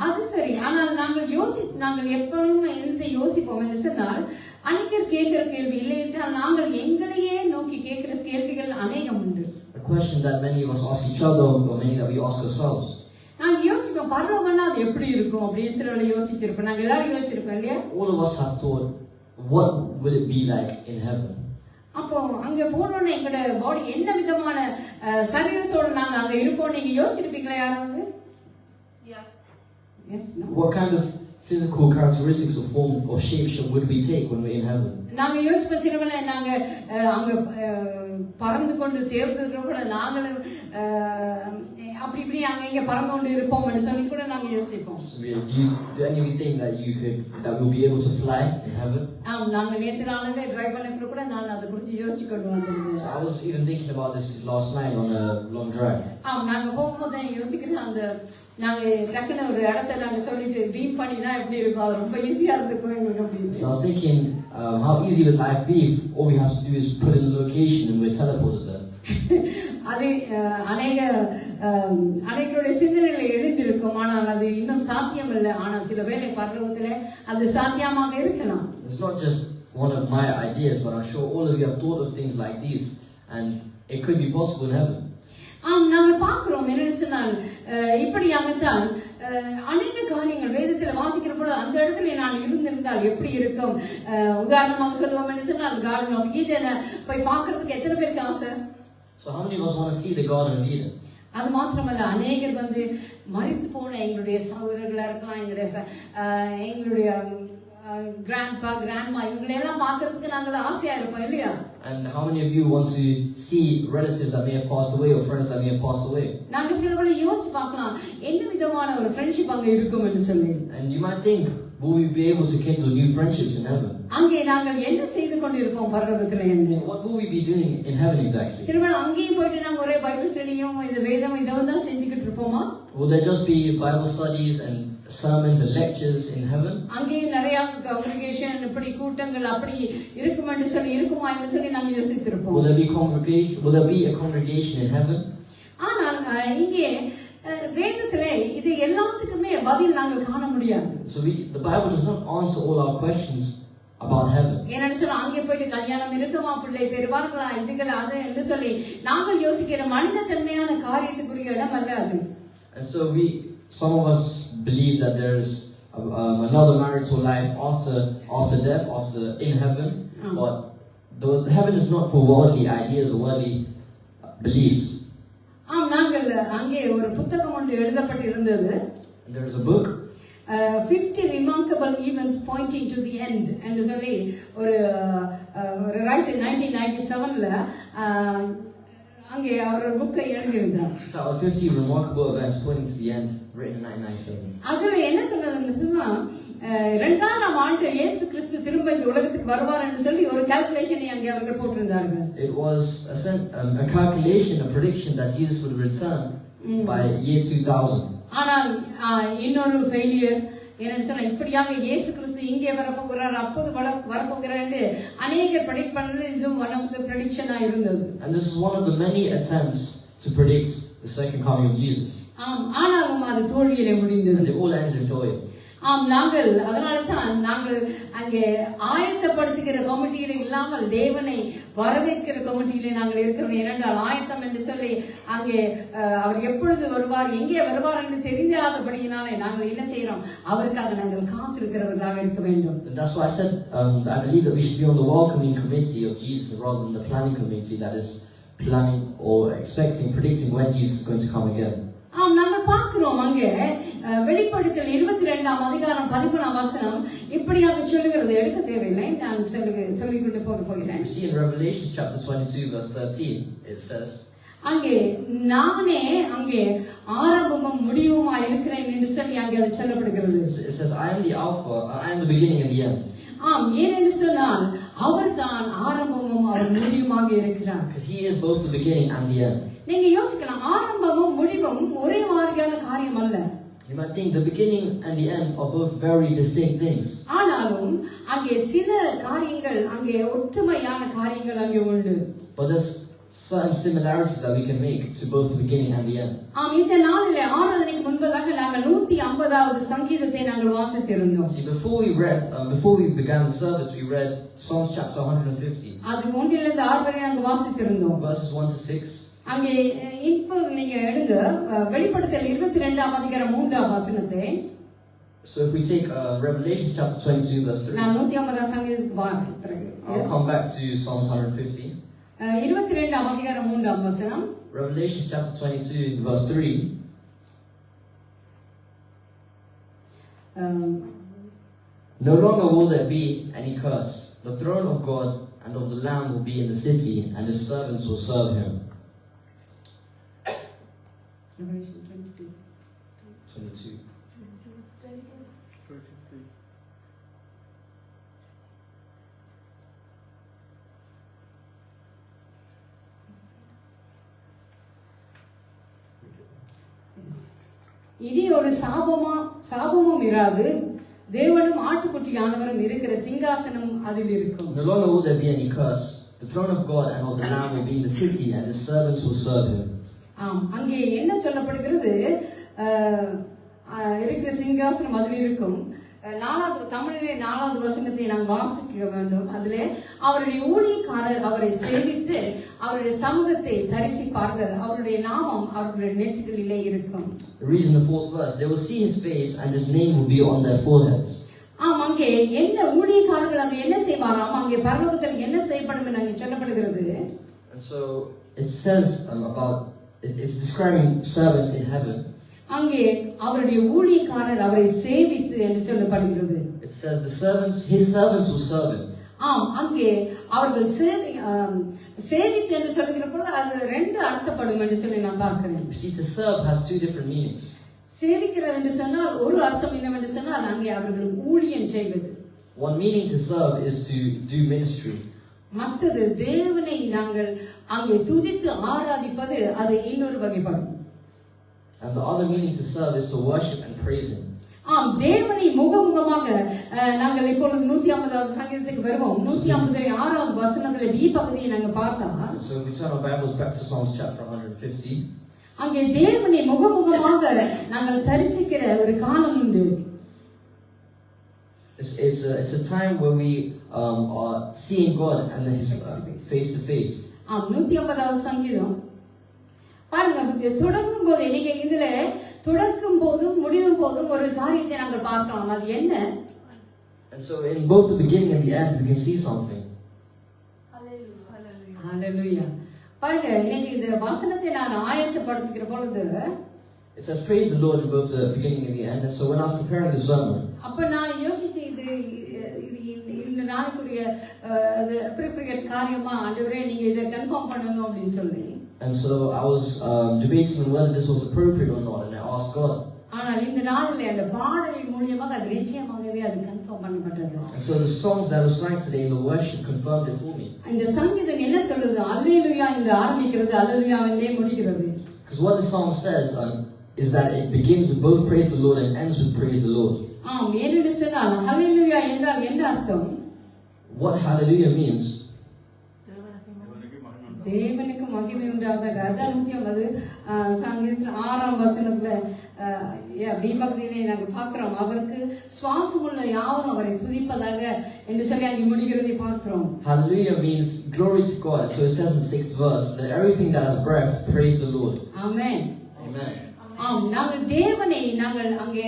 அது சரி. ஆனால் நாங்கள் எப்பொழுதும் என்னத்தை யோசிப்போம் என்று சொன்னால், அநேகர் கேட்கிற கேள்வி இல்லை என்றால் நாங்கள் எங்களையே நோக்கி கேட்கிற கேள்விகள் அநேகம் உண்டு. A question that many of us ask each other, or many that we ask ourselves. நாங்கள் யோசிப்போம், பரலோகம்னா அது எப்படி இருக்கும் அப்படின்னு சில யோசிச்சிருப்போம். நாங்கள் எல்லாரும் யோசிச்சிருப்போம் இல்லையா? All of us have thought, what will it be like in heaven? அப்போ அங்க போனோன்னு எங்களோட பாடி என்ன விதமான சரீரத்தோட நாங்க அங்க இருப்போம் நீங்க யோசிச்சிருப்பீங்களா யாராவது? Yes, no. What kind of physical characteristics or form or shape would we take when we're in heaven? நாங்க யோசிப்ப சிலவள நாங்க அங்க பறந்து கொண்டு தேர்ந்தெடுக்கிறப்ப நாங்களும் அப்படி இப்படி அங்க இங்க பறந்து கொண்டு இருப்போம்னு சொல்லி கூட நாங்க யோசிப்போம். Do any of you think that we'll be able to fly in heaven? நாங்க நேத்து நாளே டிரைவ் பண்ணப்ப கூட நான் அதை குறித்து யோசிச்சு கொண்டு வந்திருந்தேன். I was even thinking about this last night on a long drive. நாங்க போகும்போது யோசிக்கிறேன், அந்த நாங்க டக்குன்னு ஒரு இடத்தை நாங்க சொல்லிட்டு பீம் பண்ணினா எப்படி இருக்கும், அது ரொம்ப ஈஸியா இருந்திருக்கும் எங்களுக்கு அப்படின்னு. So I was thinking, how easy would life be if all we have to do is put in a location and we're teleported there? அது அநேகருடைய சிந்தனைகளை எழுந்திருக்கும், ஆனால் அது இன்னும் சாத்தியம் இல்லை. ஆனால் சில வேளை பரலோகத்திலே அது சாத்தியமாக இருக்கலாம். It's not just one of my ideas, but I'm sure all of you have thought of things like these, and it could be possible in heaven. நாங்கள் பார்க்கிறோம் என்ன சொன்னால், இப்படியாகத்தான் அநேக காரியங்கள் வேதத்தில் வாசிக்கிற பொழுது அந்த இடத்துல நான் இருந்திருந்தால் எப்படி இருக்கும். உதாரணமாக சொல்லுவோம் என்ன சொன்னால், கார்டன் ஆஃப் ஈடனை போய் பார்க்கறதுக்கு எத்தனை பேருக்கு ஆசை? So how many of us want to see the Garden of Eden? அது மாத்திரமல்ல, அநேகர் மரித்து போன எங்களுடைய சகோதரர்களா இருக்கலாம், எங்களுடைய கிராண்ட்பா கிராண்ட்மா இவங்களெல்லாம் பார்க்கறதுக்கு நாங்கள் ஆசையா இருப்போம் இல்லையா? And how many of you want to see relatives that may have passed away or friends that may have passed away? நாங்க சிலவளை யோசிச்சு பார்க்கலாம், என்ன விதமான ஒரு ஃப்ரெண்ட்ஷிப் அங்க இருக்கும் என்று சொல்லி. And you might think, will we be able to kindle new friendships in heaven? அங்கே நாங்கள் என்ன செய்து கொண்டிருப்போம் பரலோகத்திலே என்று. So what will we be doing in heaven exactly? சிலவளை அங்கேயும் போயிட்டு நாங்க ஒரே பைபிள் ஸ்டடியும் இந்த வேதம் இதெல்லாம் தான் செஞ்சுக்கிட்டு இருப்போமா? Will there just be Bible studies and sermons and lectures in heaven? அங்கேயும் நிறைய காங்கிரிகேஷன் இப்படி கூட்டங்கள் அப்படி இருக்குமா என்று சொல்லி நாங்கள் யோசித்திருப்போம். Will there be a congregation in heaven? ஆனால் இங்கே வேதத்திலே இது எல்லாத்துக்குமே பதில் நாங்கள் காண முடியாது. So the Bible does not answer all our questions about heaven. ஏன்னு சொன்னா அங்கே போயிட்டு கல்யாணம் இருக்குமா, பிள்ளை பெறுவார்களா, இதுகள் அது என்று சொல்லி நாங்கள் யோசிக்கிற மனித தன்மையான காரியத்துக்குரிய இடம் அல்ல அது. And so some of us believe that there is another marital life after death, in heaven. But heaven is not for worldly ideas or worldly beliefs. நாங்கள் அங்கே ஒரு புத்தகம் ஒன்று எழுதப்பட்டு இருந்தது. And there is a book, 50 remarkable events pointing to the end என்று சொல்லி ஒரு ரைட்டர் 1997ல அங்கே அவர் ஒரு புக்கை எழுதியிருந்தார். 50 remarkable events pointing to the end, written in 1997. அதுல என்ன சொன்னதுன்னு சொன்னா, 2000ஆம் ஆண்டு இயேசு கிறிஸ்து திரும்ப இந்த உலகத்துக்கு வருவார் என்று சொல்லி ஒரு கால்குலேஷனை அங்கே அவர்கள் போட்டிருந்தார்கள். It was a calculation, a prediction that Jesus would return by year 2000. ஆனால் இன்னொரு ஃபெயிலியர் என்னன்னு சொன்னா, இப்படியாக இயேசு கிறிஸ்து இங்கே வரப்போகிறார், அப்போது வரப்போகிறார் என்று அநேகர் ப்ரெடிக்ட் பண்ணது இது ஒன் ஆஃப் தி ப்ரெடிக்ஷனா இருந்தது. And this is one of the many attempts to predict the second coming of Jesus. ஆனாலும் அது தோல்வியிலே முடிந்தது. And they all ended in failure. நாங்கள் அதனால தான் நாங்கள் அங்கே ஆயத்தப்படுத்துகிற கமிட்டியில இல்லாமல் தேவனை வரவேற்கிற கமிட்டியிலே நாங்கள் இருக்கிறோம். இரண்டால் ஆயத்தம் என்று சொல்லி அங்கே அவர் எப்பொழுது வருவார், எங்கே வருவார் என்று தெரியாதபடியினாலே நாங்கள் என்ன செய்யறோம், அவருக்காக நாங்கள் காத்திருக்கிறவர்களாக இருக்க வேண்டும். And that's why I said I believe that we should be on the welcoming committee of Jesus rather than the planning committee that is planning or predicting when Jesus is going to come again. நாங்கள் பார்க்கிறோம் அங்கே வெளிப்படுத்தல் 22ஆம் அதிகாரம் 11ஆம் வசனம் இப்படியாக சொல்லுகிறது. எடுக்க தேவையில்லை, நான் சொல்லிக்கொண்டு போகிறேன். See in Revelation chapter 22 verse 13 it says, அங்கே நானே அங்கே ஆரம்பமும் முடிவுமா இருக்கிறேன் என்று சொல்லி அங்கே அது சொல்லப்படுகிறது. It says I am the Alpha, I am the beginning and the end. ஏனென்று சொன்னால் அவர் தான் ஆரம்பமும் அவர் முடிவுமாக இருக்கிறார். Because he is both the beginning and the end. நீங்க யோசிக்கலாம், ஆரம்பமும் முடிவும் ஒரே மாதிரியான காரியம் அல்ல. You might think the beginning and the end are both very distinct things. ஆனாலும் அங்கே சில காரியங்கள், அங்கே ஒற்றுமையான காரியங்கள் அங்கே உண்டு. But there's certain similarities that we can make to both the beginning and the end. ஆம், இந்த நாளிலே ஆராதனைக்கு முன்பதாக நாங்கள் 150வது சங்கீதத்தை நாங்கள் வாசித்திருந்தோம். See, before we began the service, we read Psalms chapter 150. அது 1லிருந்து 6 வரை நாங்கள் வாசித்திருந்தோம். Verses 1 to 6. அங்கே இப்போ நீங்க எடுங்க வெளிப்படுத்தல் 22ஆம் அதிகாரம் 3ஆம் வசனத்தை. So if we take Revelation chapter 22 verse 3. நான் 150ஆம் சங்கீதத்துக்கு வரேன் பிறகு. I'll come back to Psalms 150. 22ஆம் அதிகாரம் 3ஆம் வசனம். Revelation chapter 22 verse 3. No longer will there be any curse. The throne of God and of the Lamb will be in the city, and his servants will serve him. Revelation 22. 22. இனி ஒரு சாபமும் இராது, தேவனும் ஆட்டுக்குட்டியானவரும் இருக்கிற சிங்காசனம் அதில் இருக்கும். No longer will there be any curse. The throne of God and of the Lamb will be in the city, and his servants will serve him. ஆம், அங்கே என்ன சொல்லப்படுகிறது? இருக்கிற சிங்காசனம் அதில் இருக்கும். தமிழிலே 4வது வசனத்தை நாம் வாசிக்க வேண்டும். அதிலே அவருடைய ஊழியக்காரர் அவரை சேவித்து அவருடைய சமூகத்தை தரிசிப்பார்கள், அவருடைய நாமம் அவர்களுடைய நெற்றிகளிலே இருக்கும். Read in the 4th verse. They will see his face, and his name will be on their foreheads. ஆம், அங்கே என்ன ஊழியக்காரர்கள் அங்கே என்ன செய்வாராம்? அங்கே பரலோகத்தில் என்ன செய்யப்படும் என்று அங்கே சொல்லப்படுகிறது. And so it says it's describing servants in heaven. அங்கே அவருடைய ஊழியக்காரர் அவரை சேவித்து என்று சொல்லப்படுகிறது. It says his servants will serve him. ஆம், அங்கே அவர்கள் சேவித்து என்று சொல்லுகிற பொழுது அது 2 அர்த்தப்படும் என்று சொல்லி நான் பார்க்கிறேன். You see, to serve has 2 different meanings. சேவிக்கிறது என்று சொன்னால் ஒரு அர்த்தம் என்னவென்று சொன்னால் அங்கே அவர்கள் ஊழியம் செய்வது. One meaning to serve is to do ministry. மற்றது தேவனை நாங்கள் அங்கே துதித்து ஆராதிப்பது, அது இன்னொரு வகைப்படும். And the other meaning to serve is to worship and praise him. ஆம், தேவனை முகமுகமாக நாங்கள் இப்பொழுது 150வது சங்கீதத்துக்கு வருவோம். 156வது வசனத்திலே B பகுதியை நாங்கள் பார்த்தா, So we turn our Bibles back to Psalms chapter 150. அங்கே தேவனை முகமுகமாக நாங்கள் தரிசிக்கிற ஒரு காலம் உண்டு. It's a time where we are seeing God and his face to face. ஆம், 150வது சங்கீதம் பாருங்க, தொடங்கும் போது நீங்க இதுல தொடக்கும் போதும் முடிவும் போதும் ஒரு காரியத்தை நாங்கள் பார்க்கலாம். அது என்ன? And so in both the beginning and the end we can see something. ஹalleluya. பாருங்க, இன்னைக்கு இந்த வசனத்தை நான் ஆயத்தப்படுத்துகிற பொழுது It says praise the Lord in both the beginning and the end. And so when I was preparing the sermon, அப்ப நான் யோசிச்சேன், இந்த நாளைக்குரிய appropriate காரியமா ஆண்டவரே நீங்க இதை கன்ஃபார்ம் பண்ணணும் அப்படின்னு சொல்லி. And so I was debating whether this was appropriate or not, and I asked God. ஆனால் இந்த நாளிலே அந்த பாடலின் மூலமாக அது நிச்சயமாகவே அது கன்ஃபார்ம் பண்ணப்பட்டது. And so the songs that were sang today in the worship confirmed it for me. இந்த சங்கீதம் என்ன சொல்லுது? அல்லேலூயா என்று ஆரம்பிக்கிறது, அல்லேலூயாவிலே முடிகிறது. Because what the song says is that it begins with both praise the Lord and ends with praise the Lord. ஆம், ஏனென்று சொன்னால் அல்லேலூயா என்றால் என்ன அர்த்தம்? What hallelujah means? தேவனுக்கு மகிமை உண்டாவதாக. அதான் 150 சங்கீதத்தில் 6ஆம் வசனத்துல B பகுதியிலே நாங்கள் பார்க்கிறோம், அவருக்கு சுவாசமுள்ள யாவரும் அவரை துதிப்பதாக என்று சொல்லி அங்கே முடிகிறதை பார்க்கிறோம். Hallelujah means glory to God. So it says in the 6th verse, let everything that has breath praise the Lord. Amen. Amen. ஆம், நாங்கள் தேவனை நாங்கள் அங்கே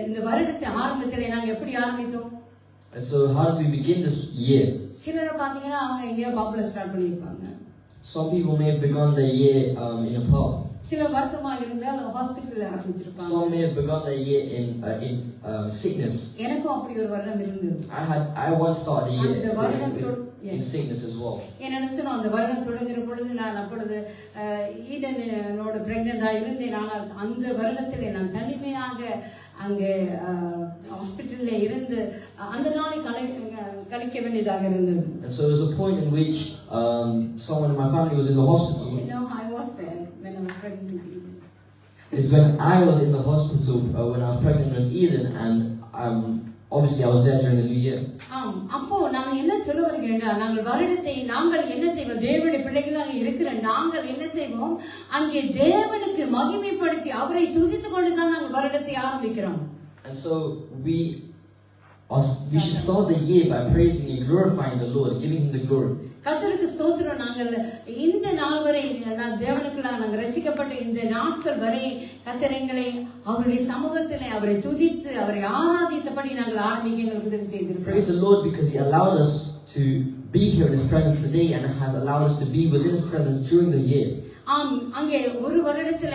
இந்த வருடத்தை ஆரம்பத்திலே நாங்கள் எப்படி ஆரம்பித்தோம்? And so how did we begin this year? சிலரை பார்த்தீங்கன்னா அவங்க எங்கேயோ பப்ல ஸ்டார்ட் பண்ணியிருப்பாங்க. Some people may have begun their year in a pub. சில வருத்தமா இருந்தால் ஹாஸ்பிட்டல்ல ஆரம்பிச்சிருப்பாங்க. Some may have begun their year in sickness. எனக்கும் அப்படி ஒரு வருடம் இருந்தது. I once started the அந்த வருடம் in sickness as well. என்ன சொன்னா, அந்த வருடம் தொடங்குற பொழுது நான் அப்பொழுது ஈடனோட பிரெக்னெண்டா இருந்தேன். ஆனால் அந்த வருடத்திலே நான் தனிமையாக அங்கே ஹாஸ்பிட்டல்ல இருந்து அந்த நாளை கழிக்க வேண்டியதாக இருந்தது. And so there was a point in which someone in my family was in the hospital. I was there. was pregnant with Eden. is when I was in the hospital when I was pregnant with Eden, and obviously I was there during the New Year. அப்போ நாங்க என்ன சொல்ல வருகிறோம்னா, நாங்கள் வருடத்தை நாங்கள் என்ன செய்வோம், தேவனுடைய பிள்ளைகளாக இருக்கிற நாங்கள் என்ன செய்வோம், அங்கே தேவனுக்கு மகிமைப்படுத்தி அவரை துதித்துக் கொண்டுதான் நாங்கள் வருடத்தை ஆரம்பிக்கிறோம். And so we should start the year by praising and glorifying the Lord, giving Him the glory. கர்த்தருக்கு ஸ்தோத்திரம். நாங்கள் இந்த நாள் வரை தேவனுக்குள்ளாக நாங்கள் ரட்சிக்கப்பட்ட இந்த நாட்கள் வரை கர்த்தர் எங்களை அவருடைய சமூகத்திலே அவரை துதித்து அவரை ஆராதித்தபடி நாங்கள் ஆரம்பிக்க எங்களுக்கு உதவி செய்திருக்கிறோம். Praise the Lord because He allowed us to be here in His presence today and has allowed us to be within His presence during the year. அங்கே ஒரு வருடத்துல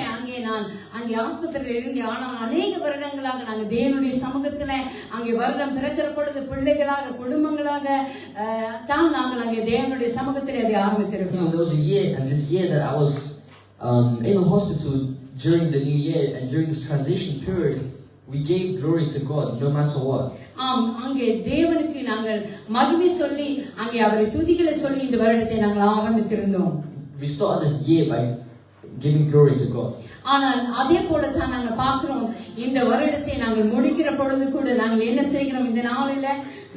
அங்கே ஆஸ்பத்திரியில் இருந்து, ஆனால் அநேக வருடங்களாக நாங்கள் தேவனுடைய சமூகத்துல அங்கே வருடம் பிறக்கிற பொழுது பிள்ளைகளாக குடும்பங்களாக தான் நாங்கள் அங்கே தேவனுடைய சமூகத்தில் அதை ஆரம்பித்திருக்கிறோம். So there was a year, and this year that I was in the hospital during the new year, and during this transition period we gave glory to God no matter what. அங்கே தேவனுக்கு நாங்கள் மகிமை சொல்லி அங்கே அவரை துதிகளை சொல்லி இந்த வருடத்தை நாங்கள் ஆரம்பித்திருந்தோம். We started this year by giving glory to God. ஆனால் அதே போல தான் நாங்கள் பார்க்கிறோம், இந்த வருடத்தை நாங்கள் முடிக்கிற பொழுது கூட நாங்கள் என்ன செய்கிறோம், இந்த நாளில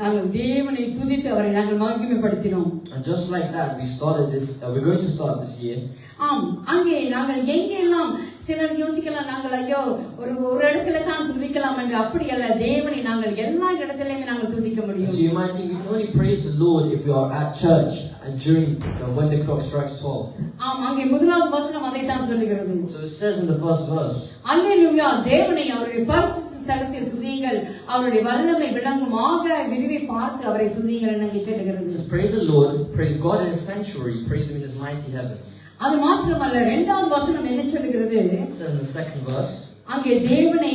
நாங்கள் தேவனை துதித்து அவரை நாங்கள் மகிமைப்படுத்தினோம். And just like that we started this we're going to start this year. அங்கே நாங்கள் எங்கெல்லாம் சிலர் யோசிக்கலாம், நாங்கள் ஐயோ ஒரு இடத்துல தான் துதிக்கலாம் என்று. அப்படி அல்ல, தேவனை நாங்கள் எல்லா இடத்திலுமே நாங்கள் துதிக்க முடியும். So you might think we can only praise the Lord if we are at church and during when the clock strikes 12. அங்கே முதலாவது வசனம் அதை தான் சொல்லுகிறது. So it says in the first verse, அல்லேலூயா, தேவனை அவருடைய பரிசுத்த ஸ்தலத்தில் துதியுங்கள், அவருடைய வல்லமை விளங்குமாக விரிவை பார்த்து அவரை துதியுங்கள் என்று அங்கே சொல்லுகிறது. it says praise the Lord, praise God in His sanctuary, praise Him in His mighty heavens. அது மாத்திரமல்ல, இரண்டாவது வசனம் என்ன சொல்லுகிறது, It says in the second verse, அங்கே தேவனை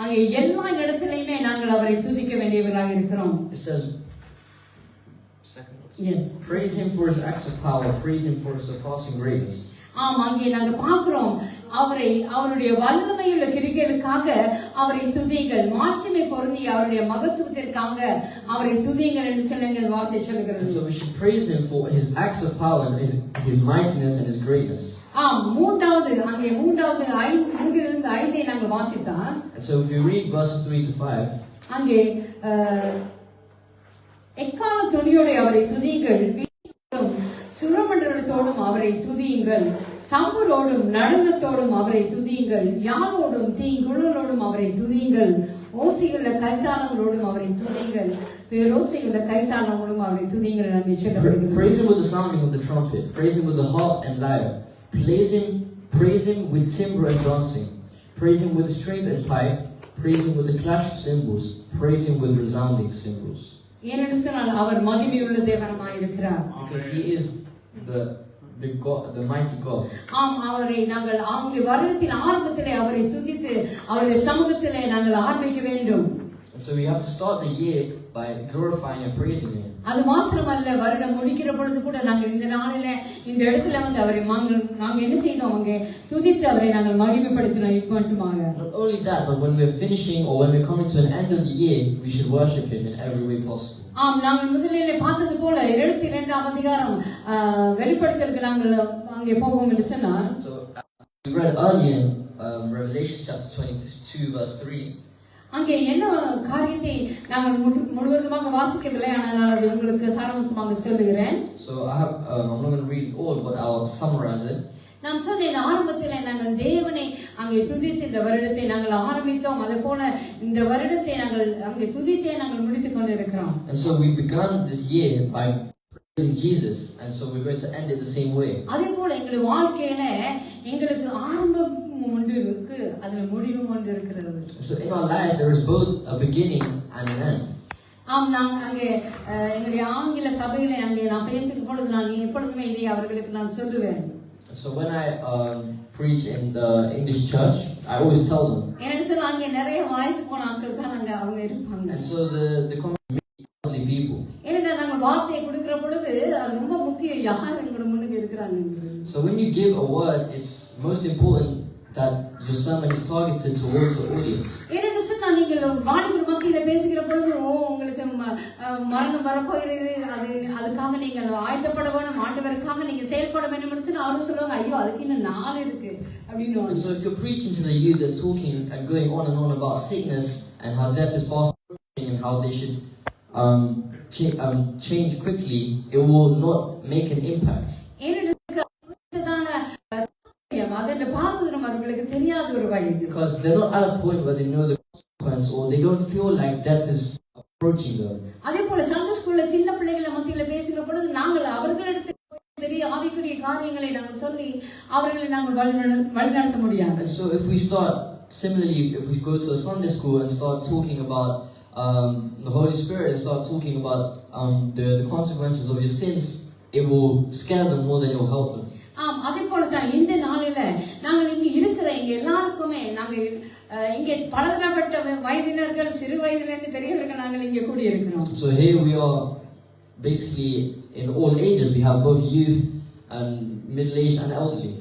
அங்கே எல்லா இடத்திலுமே நாங்கள் அவரை துதிக்க வேண்டியவர்களாக இருக்கிறோம். it says second verse, Yes. praise Him for His acts of power, praise Him for His surpassing greatness. அங்கே நாங்கள் பார்க்கிறோம், அவருடைய வல்லமையுள்ள கிரிகளுக்காக அவரை துதியுங்கள், மாட்சிமை பொருந்தி அவருடைய மகத்துவத்திற்காக அவரை துதியுங்கள் என்று சில வார்த்தை சொல்லுகிறது. And so we should praise Him for His acts of power and His mightiness and His greatness. மூன்றாவது 5 நாங்கள் வாசித்தால், And so if you read verses 3 to 5, அங்கே எக்கால துணியோடு அவரை துதியுங்கள், சுரமண்டலத்தோடும் அவரை துதியுங்கள், தம்புரோடும் நடனத்தோடும் அவரை துதியுங்கள், யாழோடும் தீங்குழலோடும் அவரை துதியுங்கள், ஓசையுள்ள கைத்தாளங்களோடும் அவரை துதியுங்கள், பேரோசையுள்ள கைத்தாளங்களோடும் அவரை துதியுங்கள் என்று சொல்லப்படுகிறது. praise Him with the sounding of the trumpet, praise Him with the harp and lyre, praise Him with timbrel and dancing, praise Him with strings and pipe, praise Him with the clash of cymbals, praise Him with resounding cymbals. ஏனென்று சொன்னால் அவர் மகிமையுள்ள தேவனாய் இருக்கிறார். Because He is the God, the mighty God. அவரை நாங்கள் அங்கே வருடத்தின் ஆரம்பத்திலே அவரை துதித்து அவருடைய சமூகத்திலே நாங்கள் ஆரம்பிக்க வேண்டும். And so we have to start the year by glorifying and praising Him. அது மாத்திரமல்ல, வருடம் முடிக்கிற பொழுது கூட நாங்கள் இந்த நாளில இந்த இடத்துல அவரை நாங்கள் என்ன செய்தோம், அங்கே துதித்து அவரை நாங்கள் மகிமைப்படுத்தினோம். இப்பட்டுமாக Not only that, but when we're finishing or when we're coming to an end of the year, we should worship Him in every way possible. நாங்கள் முதலிலே பார்த்தது போல 22ஆம் அதிகாரம் வெளிப்படுத்தலுக்கு நாங்கள் அங்கே போவோம் என்று சொன்னால், So we read earlier Revelation chapter 22 verse 3. அங்கே என்ன காரியத்தை நாங்கள் முழுவதுமாக வாசிக்கவில்லை, ஆனால் நான் அது உங்களுக்கு சாராம்சமாக சொல்லுகிறேன். So I'm not going to read it all, but I'll summarize it. நான் சொன்னேன், ஆரம்பத்தில் நாங்கள் தேவனை அங்கே துதித்து இந்த வருடத்தை நாங்கள் ஆரம்பித்தோம். அதே போல இந்த வருடத்தை நாங்கள் அங்கே துதித்தே நாங்கள் முடித்துக் கொண்டிருக்கிறோம். And so we began this year by praising Jesus, and so we're going to end it the same way. அதே போல எங்களுடைய வாழ்க்கையில எங்களுக்கு ஆரம்பம் ஒன்று இருக்கு, அதுல முடிவும் ஒன்று இருக்கிறது. So in our lives there is both a beginning and an end. நாங்கள் அங்கே எங்களுடைய ஆங்கில சபையில அங்கே நான் பேசும் பொழுது நான் எப்பொழுதுமே இதை அவர்களுக்கு நான் சொல்லுவேன். So when I preach in the English church, I always tell them. என்ன சொல்ல, அங்கே நிறைய வயசு போன ஆட்கள் தான் அங்கே அவங்க இருப்பாங்க. And so the community people. ஏன்னா நாங்கள் வார்த்தையை கொடுக்கிற பொழுது அது ரொம்ப முக்கியம், யார் எங்களோட முன்னுக்கு இருக்கிறாங்க. So when you give a word, it's most important that your sermon is targeted towards the audience. ஏன்னா சொன்னா நீங்கள் வாலிபர் மத்தியில பேசுகிற பொழுது உங்களுக்கு மரணம் வரப்போகிறது, அதுக்காக நீங்கள் ஆயத்தப்பட வேணும், ஆண்டவருக்காக நீங்க செயல்பட வேண்டும் சொன்னா அவரும் சொல்லுவாங்க, ஐயோ அதுக்கு இன்னும் 4 இருக்கு அப்படின்னு. And so if you're preaching to the youth, they're talking and going on and on about sickness and how death is fast approaching and how they should change quickly, it will not make an impact. Because they're not at a point where they know the consequence or they don't feel like death is approaching them. அதே போல Sunday ஸ்கூல்ல சின்ன பிள்ளைகளை மத்தியில பேசுகிற பொழுது நாங்கள் அவர்களிடத்தில் பெரிய ஆவிக்குரிய காரியங்களை நாங்கள் சொல்லி அவர்களை நாங்கள் வழிநடத்த முடியாது. And so if we start similarly, if we go to a Sunday school and start talking about the Holy Spirit and start talking about the consequences of your sins, it will scare them more than it will help them. அதே போலதான் இந்த நாளில நாங்கள் இங்க இருக்கிற இங்க எல்லாருக்குமே நாங்கள் இங்கே பலதரப்பட்ட வயதினர்கள், சிறு வயதிலிருந்து பெரியவர்கள் நாங்கள் இங்கே கூடி இருக்கிறோம். So here we are basically in all ages. We have both youth and middle-aged and elderly.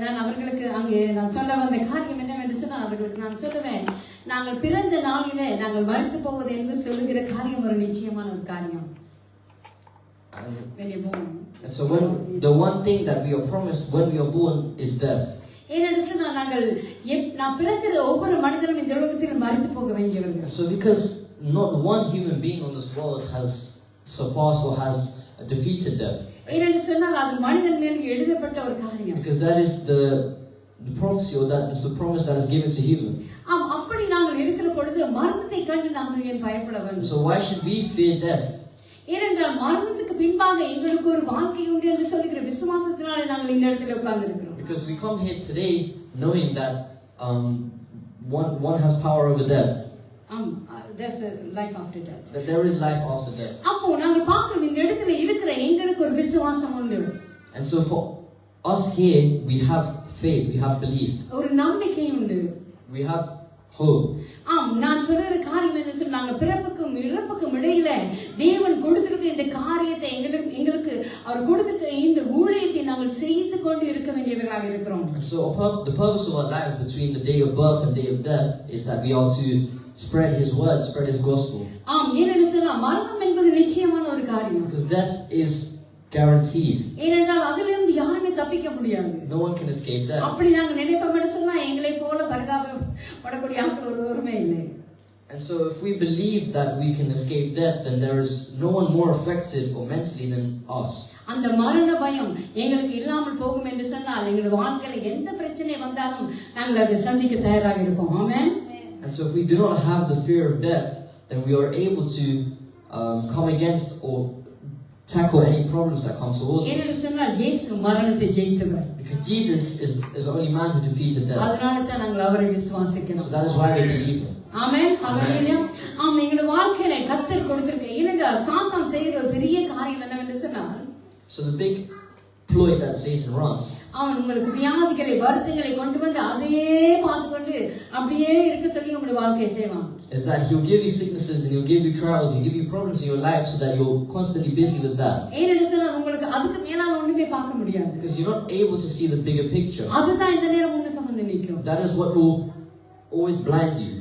நான் அவர்களுக்கு அங்கே நான் சொல்ல வந்த காரியம் என்னவென்று சொன்னால் அவர்களுக்கு நான் சொல்லுவேன், நாங்கள் பிறந்த நாளிலே நாங்கள் மரித்து போவது என்று சொல்லுகிற காரியம் ஒரு நிச்சயமான ஒரு காரியம். And so when the one thing that we are promised when we are born is death. ஏனென்று சொன்னால் நான் பிறக்கிற ஒவ்வொரு மனிதனும் இந்த உலகத்தில் மரித்து போக வேண்டியவர்கள். So because not one human being on this world has surpassed or has defeated death. ஏனென்று சொன்னால் அது மனிதன் மேல் எழுதப்பட்ட ஒரு காரியம். Because that is the prophecy or that is the promise that is given to human. அப்படி நாங்கள் இருக்கிற பொழுது மரணத்தை கண்டு நாங்கள் ஏன் பயப்பட வேண்டும்? So why should we fear death? ஏனென்றால் மரணத்துக்கு பின்பாக எங்களுக்கு ஒரு வாழ்க்கை உண்டு என்று சொல்லுகிற விசுவாசத்தினாலே நாங்கள் இந்த இடத்துல உட்கார்ந்து இருக்கிறோம். Because we come here today knowing that one has power over death. There's a life after death. That there is life after death. அப்போ நாங்கள் பார்க்கிறோம் இந்த இடத்துல இருக்கிற எங்களுக்கு ஒரு விசுவாசம் உண்டு. And so for us here we have faith, we have belief. ஒரு நம்பிக்கை உண்டு. We have hope. நான் சொல்ற காரியம் என்ன சொன்னா, நாங்கள் பிறப்புக்கும் இறப்புக்கும் இடையில தேவன் கொடுத்திருக்க இந்த காரியத்தை எங்களுக்கு அவர் கொடுத்திருக்க இந்த ஊழியத்தை நாங்கள் செய்து கொண்டு இருக்க வேண்டியவர்களாக இருக்கிறோம். So the purpose of our life between the day of birth and day of death is that we are to spread His word, spread His gospel. ஏனென்று சொன்னா மரணம் என்பது நிச்சயமான ஒரு காரியம். Because death is guaranteed. ஏனென்றால் அதிலிருந்து யாருமே தப்பிக்க முடியாது. No one can escape death. அப்படி நாங்கள் நினைப்போம் என்று சொன்னா எங்களை போல பரிதாபப்படக்கூடிய ஆட்கள் ஒருவருமே இல்லை. And so if we believe that we can escape death, then there is no one more affected or mentally than us. அந்த மரண பயம் எங்களுக்கு இல்லாமல் போகும் என்று சொன்னால் எங்களுடைய வாழ்க்கையில எந்த பிரச்சனை வந்தாலும் நாங்கள் அதை சந்திக்க தயாராக இருப்போம். ஆமென். And so if we do not have the fear of death, then we are able to come against or tackle any problems that come towards us. ஏனென்று சொன்னால் இயேசு மரணத்தை ஜெயித்தவர். Because Jesus is the only man who defeated death. அதனால தான் நாங்கள் அவரை விசுவாசிக்கிறோம். So that is why we believe Him. ஆமென். ஹல்லேலூயா. எங்களுடைய வாழ்க்கையில கர்த்தர் கொடுத்திருக்க ஏனென்றால் சாத்தான் செய்கிற ஒரு பெரிய காரியம் என்னவென்று சொன்னால், so the big ploy that Satan runs, அவன் உங்களுக்கு வியாதிகளை வருத்தங்களை கொண்டு வந்து அதையே பார்த்துக்கொண்டு அப்படியே இருக்க சொல்லி உங்களுடைய வாழ்க்கையை செய்வான். is that he'll give you sicknesses and he'll give you trials, he'll give you problems in your life so that you're constantly busy with that. ஏனென்று சொன்னால் உங்களுக்கு அதுக்கு மேலான ஒண்ணுமே பார்க்க முடியாது. Because you're not able to see the bigger picture. அதுதான் இந்த நேரம் முன்னுக்கு வந்து நிற்கும். That is what will always blind you.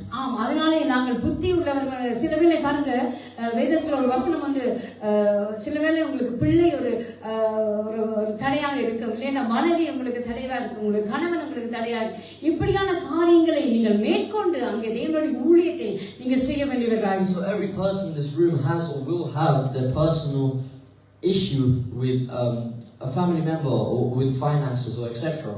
அதனாலே நாங்கள் புத்தி உள்ளவர்கள். சில வேளை பாருங்க, வேதத்துல ஒரு வசனம் வந்து சில வேளை உங்களுக்கு பிள்ளை ஒரு தடையாக இருக்கும், இல்லைன்னா மனைவி உங்களுக்கு தடையா இருக்கு, உங்களுக்கு கணவன் உங்களுக்கு தடையா இருக்கு. இப்படியான காரியங்களை நீங்கள் மேற்கொண்டு அங்கே தேவனுடைய ஊழியத்தை நீங்க செய்ய வேண்டியவர்களாக. So every person in this room has or will have their personal issue with a family member or with finances or etc.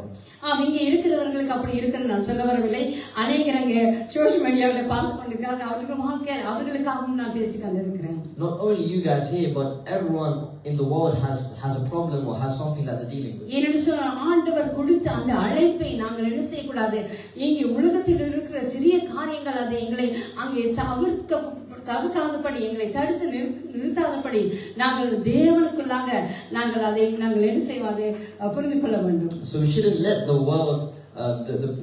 இங்க இருக்கிறவர்களுக்கு அப்படி இருக்கிறது நான் சொல்ல வரவில்லை. அநேகர் அங்கே சோசியல் மீடியாவில் பார்த்து கொண்டிருக்காங்க. அவர்கள் வாழ்க்கை அவர்களுக்காகவும் நான் பேசி கொண்டிருக்கிறேன். Not only you guys here, but everyone in the world has a problem or has something that they're dealing with. ஏனென்று சொன்னால் ஆண்டவர் கொடுத்த அந்த அழைப்பை நாங்கள் என்ன செய்யக்கூடாது, இங்கே உலகத்தில் இருக்கிற சிறிய காரியங்கள் அதை எங்களை அங்கே தவிர்க்காதபடி எங்களை தடுத்து நிறுத்தாதபடி நாங்கள் தேவனுக்குள்ளாக நாங்கள் அதை நாங்கள் என்ன செய்வாது புரிந்து கொள்ள வேண்டும். So we shouldn't let the world,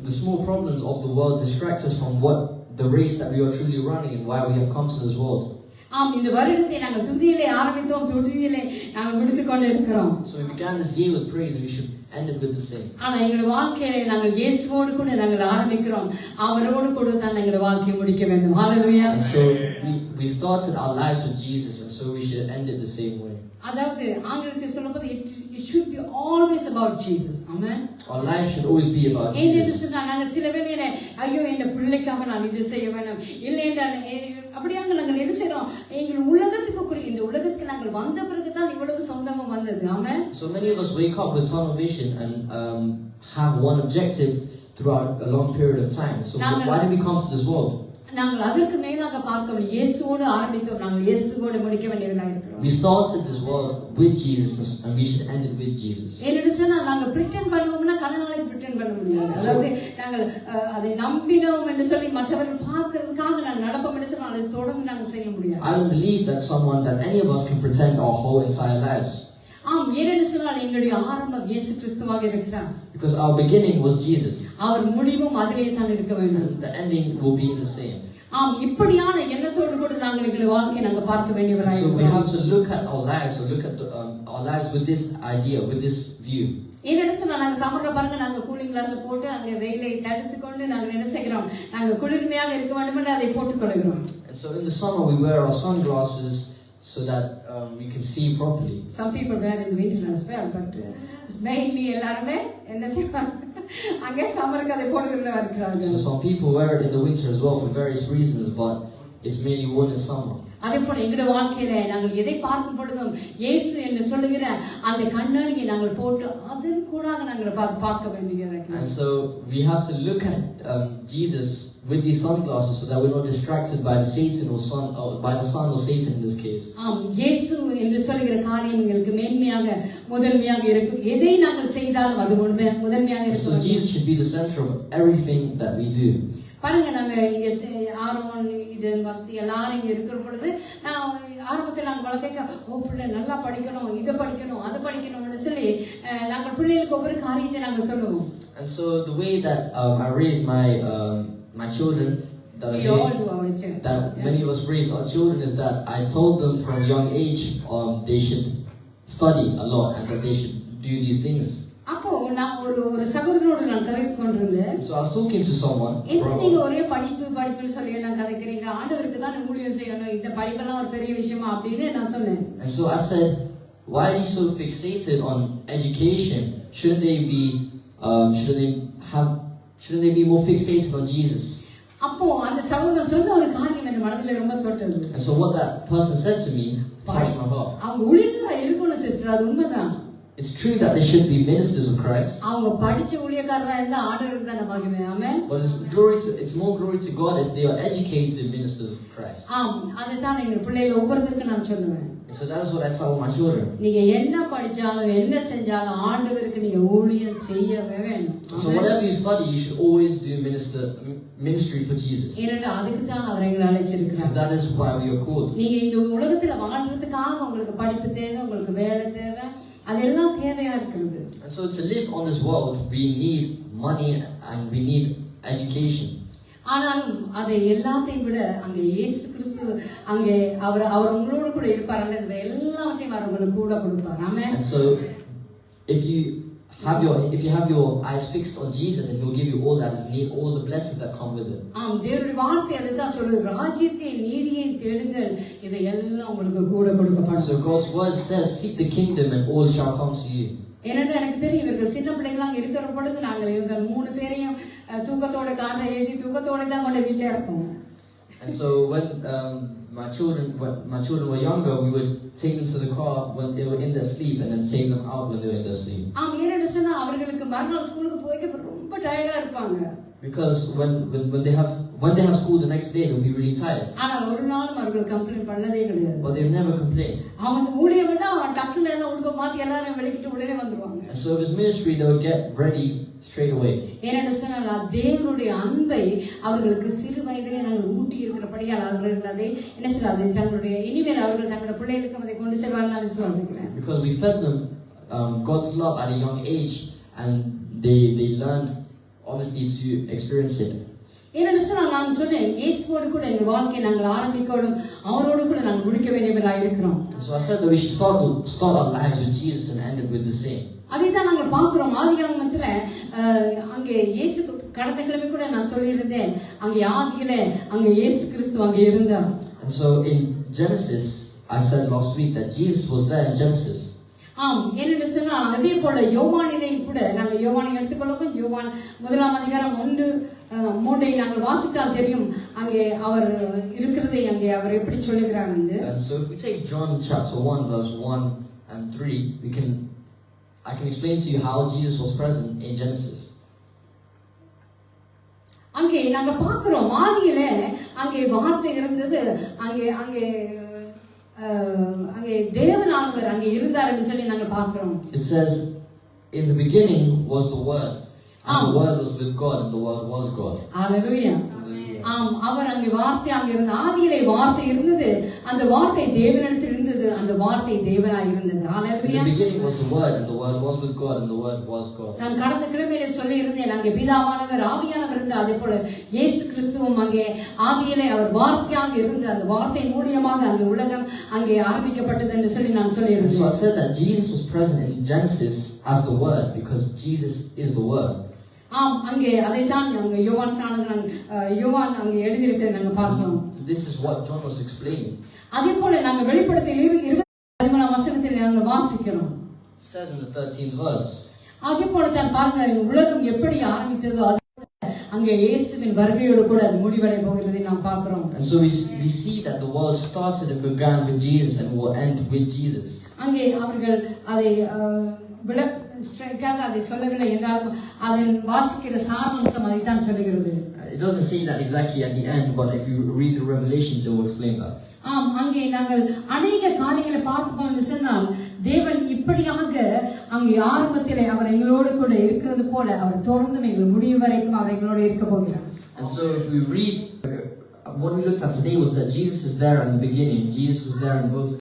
the small problems of the world distract us from what the race that we are truly running and why we have come to this world. இந்த வருடத்தை நாங்கள் துதியிலே ஆரம்பித்தோம், துதியிலே நாங்கள் முடித்துக் கொண்டு இருக்கிறோம். So we began this year with praise and we should ended with the same. ஆனா எங்களுடைய வாழ்க்கையை நாங்கள் இயேசுவோடு கூட நாங்கள் ஆரம்பிக்கிறோம், அவரோடு கூட தான் எங்களுடைய வாழ்க்கையை முடிக்க வேண்டும். ஹalleluya. And so we started our lives with Jesus, and so we should end it the same way. அதாவது ஆங்கிலத்தில் சொல்லும்போது it should be always about Jesus. Amen. Our life should always be about ஏன்னு Jesus. சொன்னா நாங்க சில வேளையில ஐயோ என் பிள்ளைக்காக நான் இது செய்ய வேணும், இல்லை என்றால் அப்படியாக நாங்கள் என்ன செய்யறோம், எங்கள் உலகத்துக்கு இந்த உலகத்துக்கு நாங்கள் வந்த பிறகுதான் இவ்வளவு சொந்தமும் வந்தது. ஆமென். So many of us wake up with tunnel vision and have one objective throughout a long period of time. So why did we come to this world? நாங்கள் அதற்கு மேலாக பார்க்கணும், இயேசுவோடு ஆரம்பித்தோம், நாங்கள் இயேசுவோடு முடிக்க வேண்டியவர்களாக இருக்கிறோம். We started this world with Jesus and we should end it with Jesus. என்னன்னு சொன்னா நாங்க பிரிட்டன் பண்ணுவோம்னா கனவுகளை பிரிட்டன் பண்ண முடியாது. அதாவது நாங்கள் அதை நம்பினோம் என்று சொல்லி மற்றவர்கள் பார்க்கிறதுக்காக நாங்கள் நடப்போம் என்று சொன்னால் அதை தொடர்ந்து நாங்கள் செய்ய முடியாது. I don't believe that any of us can pretend our whole entire lives. ஆம், ஏனென்று சொன்னால் எங்களுடைய ஆரம்பம் இயேசு கிறிஸ்துவாக இருக்கிறார். Because our beginning was Jesus. அவர் முடிவும் அதிலே தான் இருக்க வேண்டும். The ending will be the same. ஆம், இப்படியான எண்ணத்தோடு கூட நாங்கள் எங்களுடைய வாழ்க்கையை நாங்கள் பார்க்க வேண்டியவராக So we இருக்கிறோம். have to look at our lives, or look at our lives with this idea, with this view. ஏன்னு சொன்னா நாங்க சம்மர்ல பாருங்க, நாங்க கூலிங் கிளாஸ் போட்டு அங்க வெயிலை தடுத்து கொண்டு நாங்கள் என்ன செய்கிறோம், நாங்க குளிர்மையாக இருக்க வேண்டும் என்று அதை போட்டுக் கொள்கிறோம். And so in the summer we wear our sunglasses so that we can see properly. Some people wear in winter as well, but mainly எல்லாருமே என்ன செய்வாங்க, அங்கே சம்மருக்கு அதை போட்டுக்கிறதா இருக்கிறாங்க. So some people wear it in the winter as well for various reasons, but it's mainly worn in summer. அதே போல எங்களுடைய வாழ்க்கையில நாங்கள் எதை பார்க்கும் பொழுதும் இயேசு என்று சொல்லுகிற அந்த கண்ணாடியை நாங்கள் போட்டு அதன் கூட நாங்கள் பார்க்க வேண்டியது. And so we have to look at Jesus with these sunglasses so that we're not distracted by the Satan or by the son or Satan in this case. ஆம், இயேசு என்று சொல்லுகிற காரியம் எங்களுக்கு மேன்மையாக முதன்மையாக இருக்கும். எதை நாங்கள் செய்தாலும் அது முதன்மையாக So இருக்கும். Jesus should be the center of everything that we do. பாருங்க, நாங்க இங்க ஆர்வம் இது வசதி எல்லாரும் இங்க இருக்கிற பொழுது நான் ஆரம்பத்தில் நாங்கள் வளர்க்க பிள்ளை நல்லா படிக்கணும், இதை படிக்கணும், அதை படிக்கணும்னு சொல்லி நாங்கள் பிள்ளைகளுக்கு ஒவ்வொரு காரியத்தை நாங்கள் சொல்லுவோம். And so the way that I raised my children, that many of us raised our children, is that I told them from a young age they should study a lot and that they should do these things. அப்போ நான் ஒரு சகோதரனோடு நான் கதைத்து கொண்டிருந்தேன். So I was talking to someone. நீங்க ஒரே படிப்புன்னு சொல்லி நான் கதைக்கிறீங்க, ஆண்டவருக்கு தான் ஊழியம் செய்யணும், இந்த படிப்பெல்லாம் ஒரு பெரிய விஷயமா அப்படின்னு நான் சொன்னேன். And so I said, why are you so fixated on education? Shouldn't they be more fixated on Jesus? அப்போ அந்த சகோதரன் சொன்ன ஒரு காரியம் என் மனதில் ரொம்ப தொட்டது. And so what that person said to me touched my heart. அவங்க ஊழியக்காரா இருக்கணும் சிஸ்டர், அது உண்மைதான். It's true that they should be ministers of Christ. அவங்க படிச்ச ஊழியக்காரரா இருந்தா ஆண்டவருக்கு தான் மகிமை. ஆமென். But it's more glory to God if they are educated ministers of Christ. ஆம், அதுதான் எங்க பிள்ளைகள் ஒவ்வொருத்தருக்கும் நான் சொல்லுவேன். And so that is what I tell my children. நீங்க என்ன படிச்சாலும் என்ன செஞ்சாலும் ஆண்டவருக்கு நீங்க ஊழியம் செய்யவே வேணும். So whatever you study, you should always do ministry for Jesus. ஏன்னா அதுக்கு தான் அவர் எங்களை அழைச்சிருக்கிறார். That is why we are called. நீங்க இந்த உலகத்துல வாழ்றதுக்காக உங்களுக்கு படிப்பு தேவை, உங்களுக்கு வேலை தேவை, அதெல்லாம் தேவையா இருக்குது. And so to live on this world, we need money and we need education. ஆனாலும் அதை எல்லாத்தையும் விட அங்க இயேசு கிறிஸ்து அங்கே அவர் உங்களோட கூட இருப்பார், எல்லாவற்றையும் அவர் உங்களுக்கு கூட கொடுப்பார். ஆமென். And so if you have your eyes fixed on Jesus, and He'll give you all that is need, all the blessings that come with it. ஆம், தேவனுடைய வார்த்தை அதுதான் சொல்லுது, ராஜ்யத்தை நீதியை தேடுங்கள், இதை எல்லாம் உங்களுக்கு கூட கொடுக்கப்படும். So God's word says, seek the kingdom and all shall come to you. ஏன்னா எனக்கு தெரியும் இவர்கள் சின்ன பிள்ளைங்களாம் இருக்கிற பொழுது நாங்கள் இவங்க 3 பேரையும் தூக்கத்தோட காற்றை ஏற்றி தூக்கத்தோட தான் கொண்டு வீட்டில் இருப்போம். And so when my children were younger, we would take them to the car when they were in their sleep and then take them out when they were in their sleep. ஆம், ஏன்னு சொன்னா அவர்களுக்கு மறுநாள் ஸ்கூலுக்கு போய்ட்டு ரொம்ப டயர்டா இருப்பாங்க. Because when they have school the next day, they'll be really tired. ஆனா ஒரு நாளும் அவர்கள் கம்ப்ளைண்ட் பண்ணதே கிடையாது. But they've never complained. அவங்க ஊழியம் விட்டா டக்குன்னு எல்லாம் உடுப்ப மாத்தி எல்லாரும் வெளிக்கிட்டு உடனே வந்துருவாங்க. And so if it's ministry, they would get ready straight away. ஏன்னு சொன்னா தேவனுடைய அன்பை அவர்களுக்கு சிறு வயதிலே நாங்கள் ஊட்டி இருக்கிறபடியால் அவர்கள் அதை என்ன செய்யறாங்க, தங்களுடைய இனிமேல் அவர்கள் தங்களுடைய பிள்ளைகளுக்கு அதை கொண்டு செல்வார்கள் நான் விசுவாசிக்கிறேன். Because we fed them God's love at a young age, and they learned obviously to experience it. ஏன்னு சொன்னா நான் சொன்னேன், இயேசுவோடு கூட எங்கள் வாழ்க்கையை நாங்கள் ஆரம்பிக்கணும், அவரோடு கூட நாங்கள் முடிக்க வேண்டியவர்களாக இருக்கிறோம். So I said that we should start our lives with Jesus and end it with the same. அதை தான் நாங்கள் பார்க்கிறோம். ஆதிகாகமத்துல அங்கே இயேசு கடந்த கிழமை கூட நான் சொல்லியிருந்தேன், அங்கே ஆதியில அங்கே இயேசு கிறிஸ்து அங்கே இருந்தார். And so in Genesis, I said last week that Jesus was there in Genesis. ஆம், என்னென்று சொன்னால் அதே போல யோவானிலையும் கூட நாங்கள் யோவானை எடுத்துக்கொள்ளவும், யோவான் 1:3 நாங்கள் வாசித்தால் தெரியும் அங்கே அவர் இருக்கிறதை அங்கே அவர் எப்படி சொல்லுகிறார் என்று. And so if we take John chapter 1 verse 1 and 3, I can explain to you how Jesus was present in Genesis. அங்கே நாங்க பார்க்கிறோம் ஆதியில அங்கே வார்த்தை இருந்தது, அங்கே அங்கே அங்கே தேவனானவர் அங்கே இருந்தார் என்று சொல்லி நாங்க பார்க்கிறோம். It says in the beginning was the word, and the word was with God, and the word was God. Hallelujah. ஆம், அவர் அங்கே வார்த்தை அங்கே இருந்த ஆதியிலே வார்த்தை இருந்தது, அந்த வார்த்தை தேவனிடத்தில் இருந்தது, அந்த வார்த்தை தேவனாய் இருந்தது. Hallelujah. In the beginning was the word, and the word was with God, and the word was God. நான் கடந்த கிழமையிலே சொல்லி இருந்தேன், அங்கே பிதாவானவர் ஆவியானவர் இருந்தார், அதே போல இயேசு கிறிஸ்துவும் அங்கே ஆதியிலே அவர் வார்த்தையாக இருந்து அந்த வார்த்தை மூலியமாக அங்கே உலகம் அங்கே ஆரம்பிக்கப்பட்டது என்று சொல்லி நான் சொல்லி And so I இருந்தேன். said that Jesus was present in Genesis as the word, because Jesus is the word. ஆம், அங்கே அதைத்தான் அங்கே யோவான் சாணகன் யோவான் அங்கே எழுதியிருக்கிறது நாங்க பார்க்கிறோம். This is what John was explaining. அதே போல நாங்க வெளிப்படுத்தல் 20:13 நாங்க வாசிக்கிறோம். It says in the 13th verse. அதே போல தான் பாருங்க, உலகம் எப்படி ஆரம்பித்ததோ அது அங்கே இயேசுவின் வருகையோடு கூட அது முடிவடைய போகிறதை நாம் பார்க்கிறோம். And so we see that the world started and began with Jesus and will end with Jesus. அங்கே அவர்கள் அதை ஸ்ட்ரைக்காக அதை சொல்லவில்லை என்றாலும் அதன் வாசிக்கிற சாராம்சம் அதை தான் சொல்லுகிறது. It doesn't say that exactly at the end, but if you read the Revelations, it will explain that. ஆம், அங்கே நாங்கள் அநேக காரியங்களை பார்ப்போம் என்று சொன்னால் தேவன் இப்படியாக அங்கே ஆரம்பத்திலே அவர் எங்களோடு கூட இருக்கிறது போல அவர் தொடர்ந்து எங்கள் முடிவு வரைக்கும் அவர் எங்களோடு இருக்க போகிறார். And so if we read, what we looked at today was that Jesus is there in the beginning. Jesus was there in both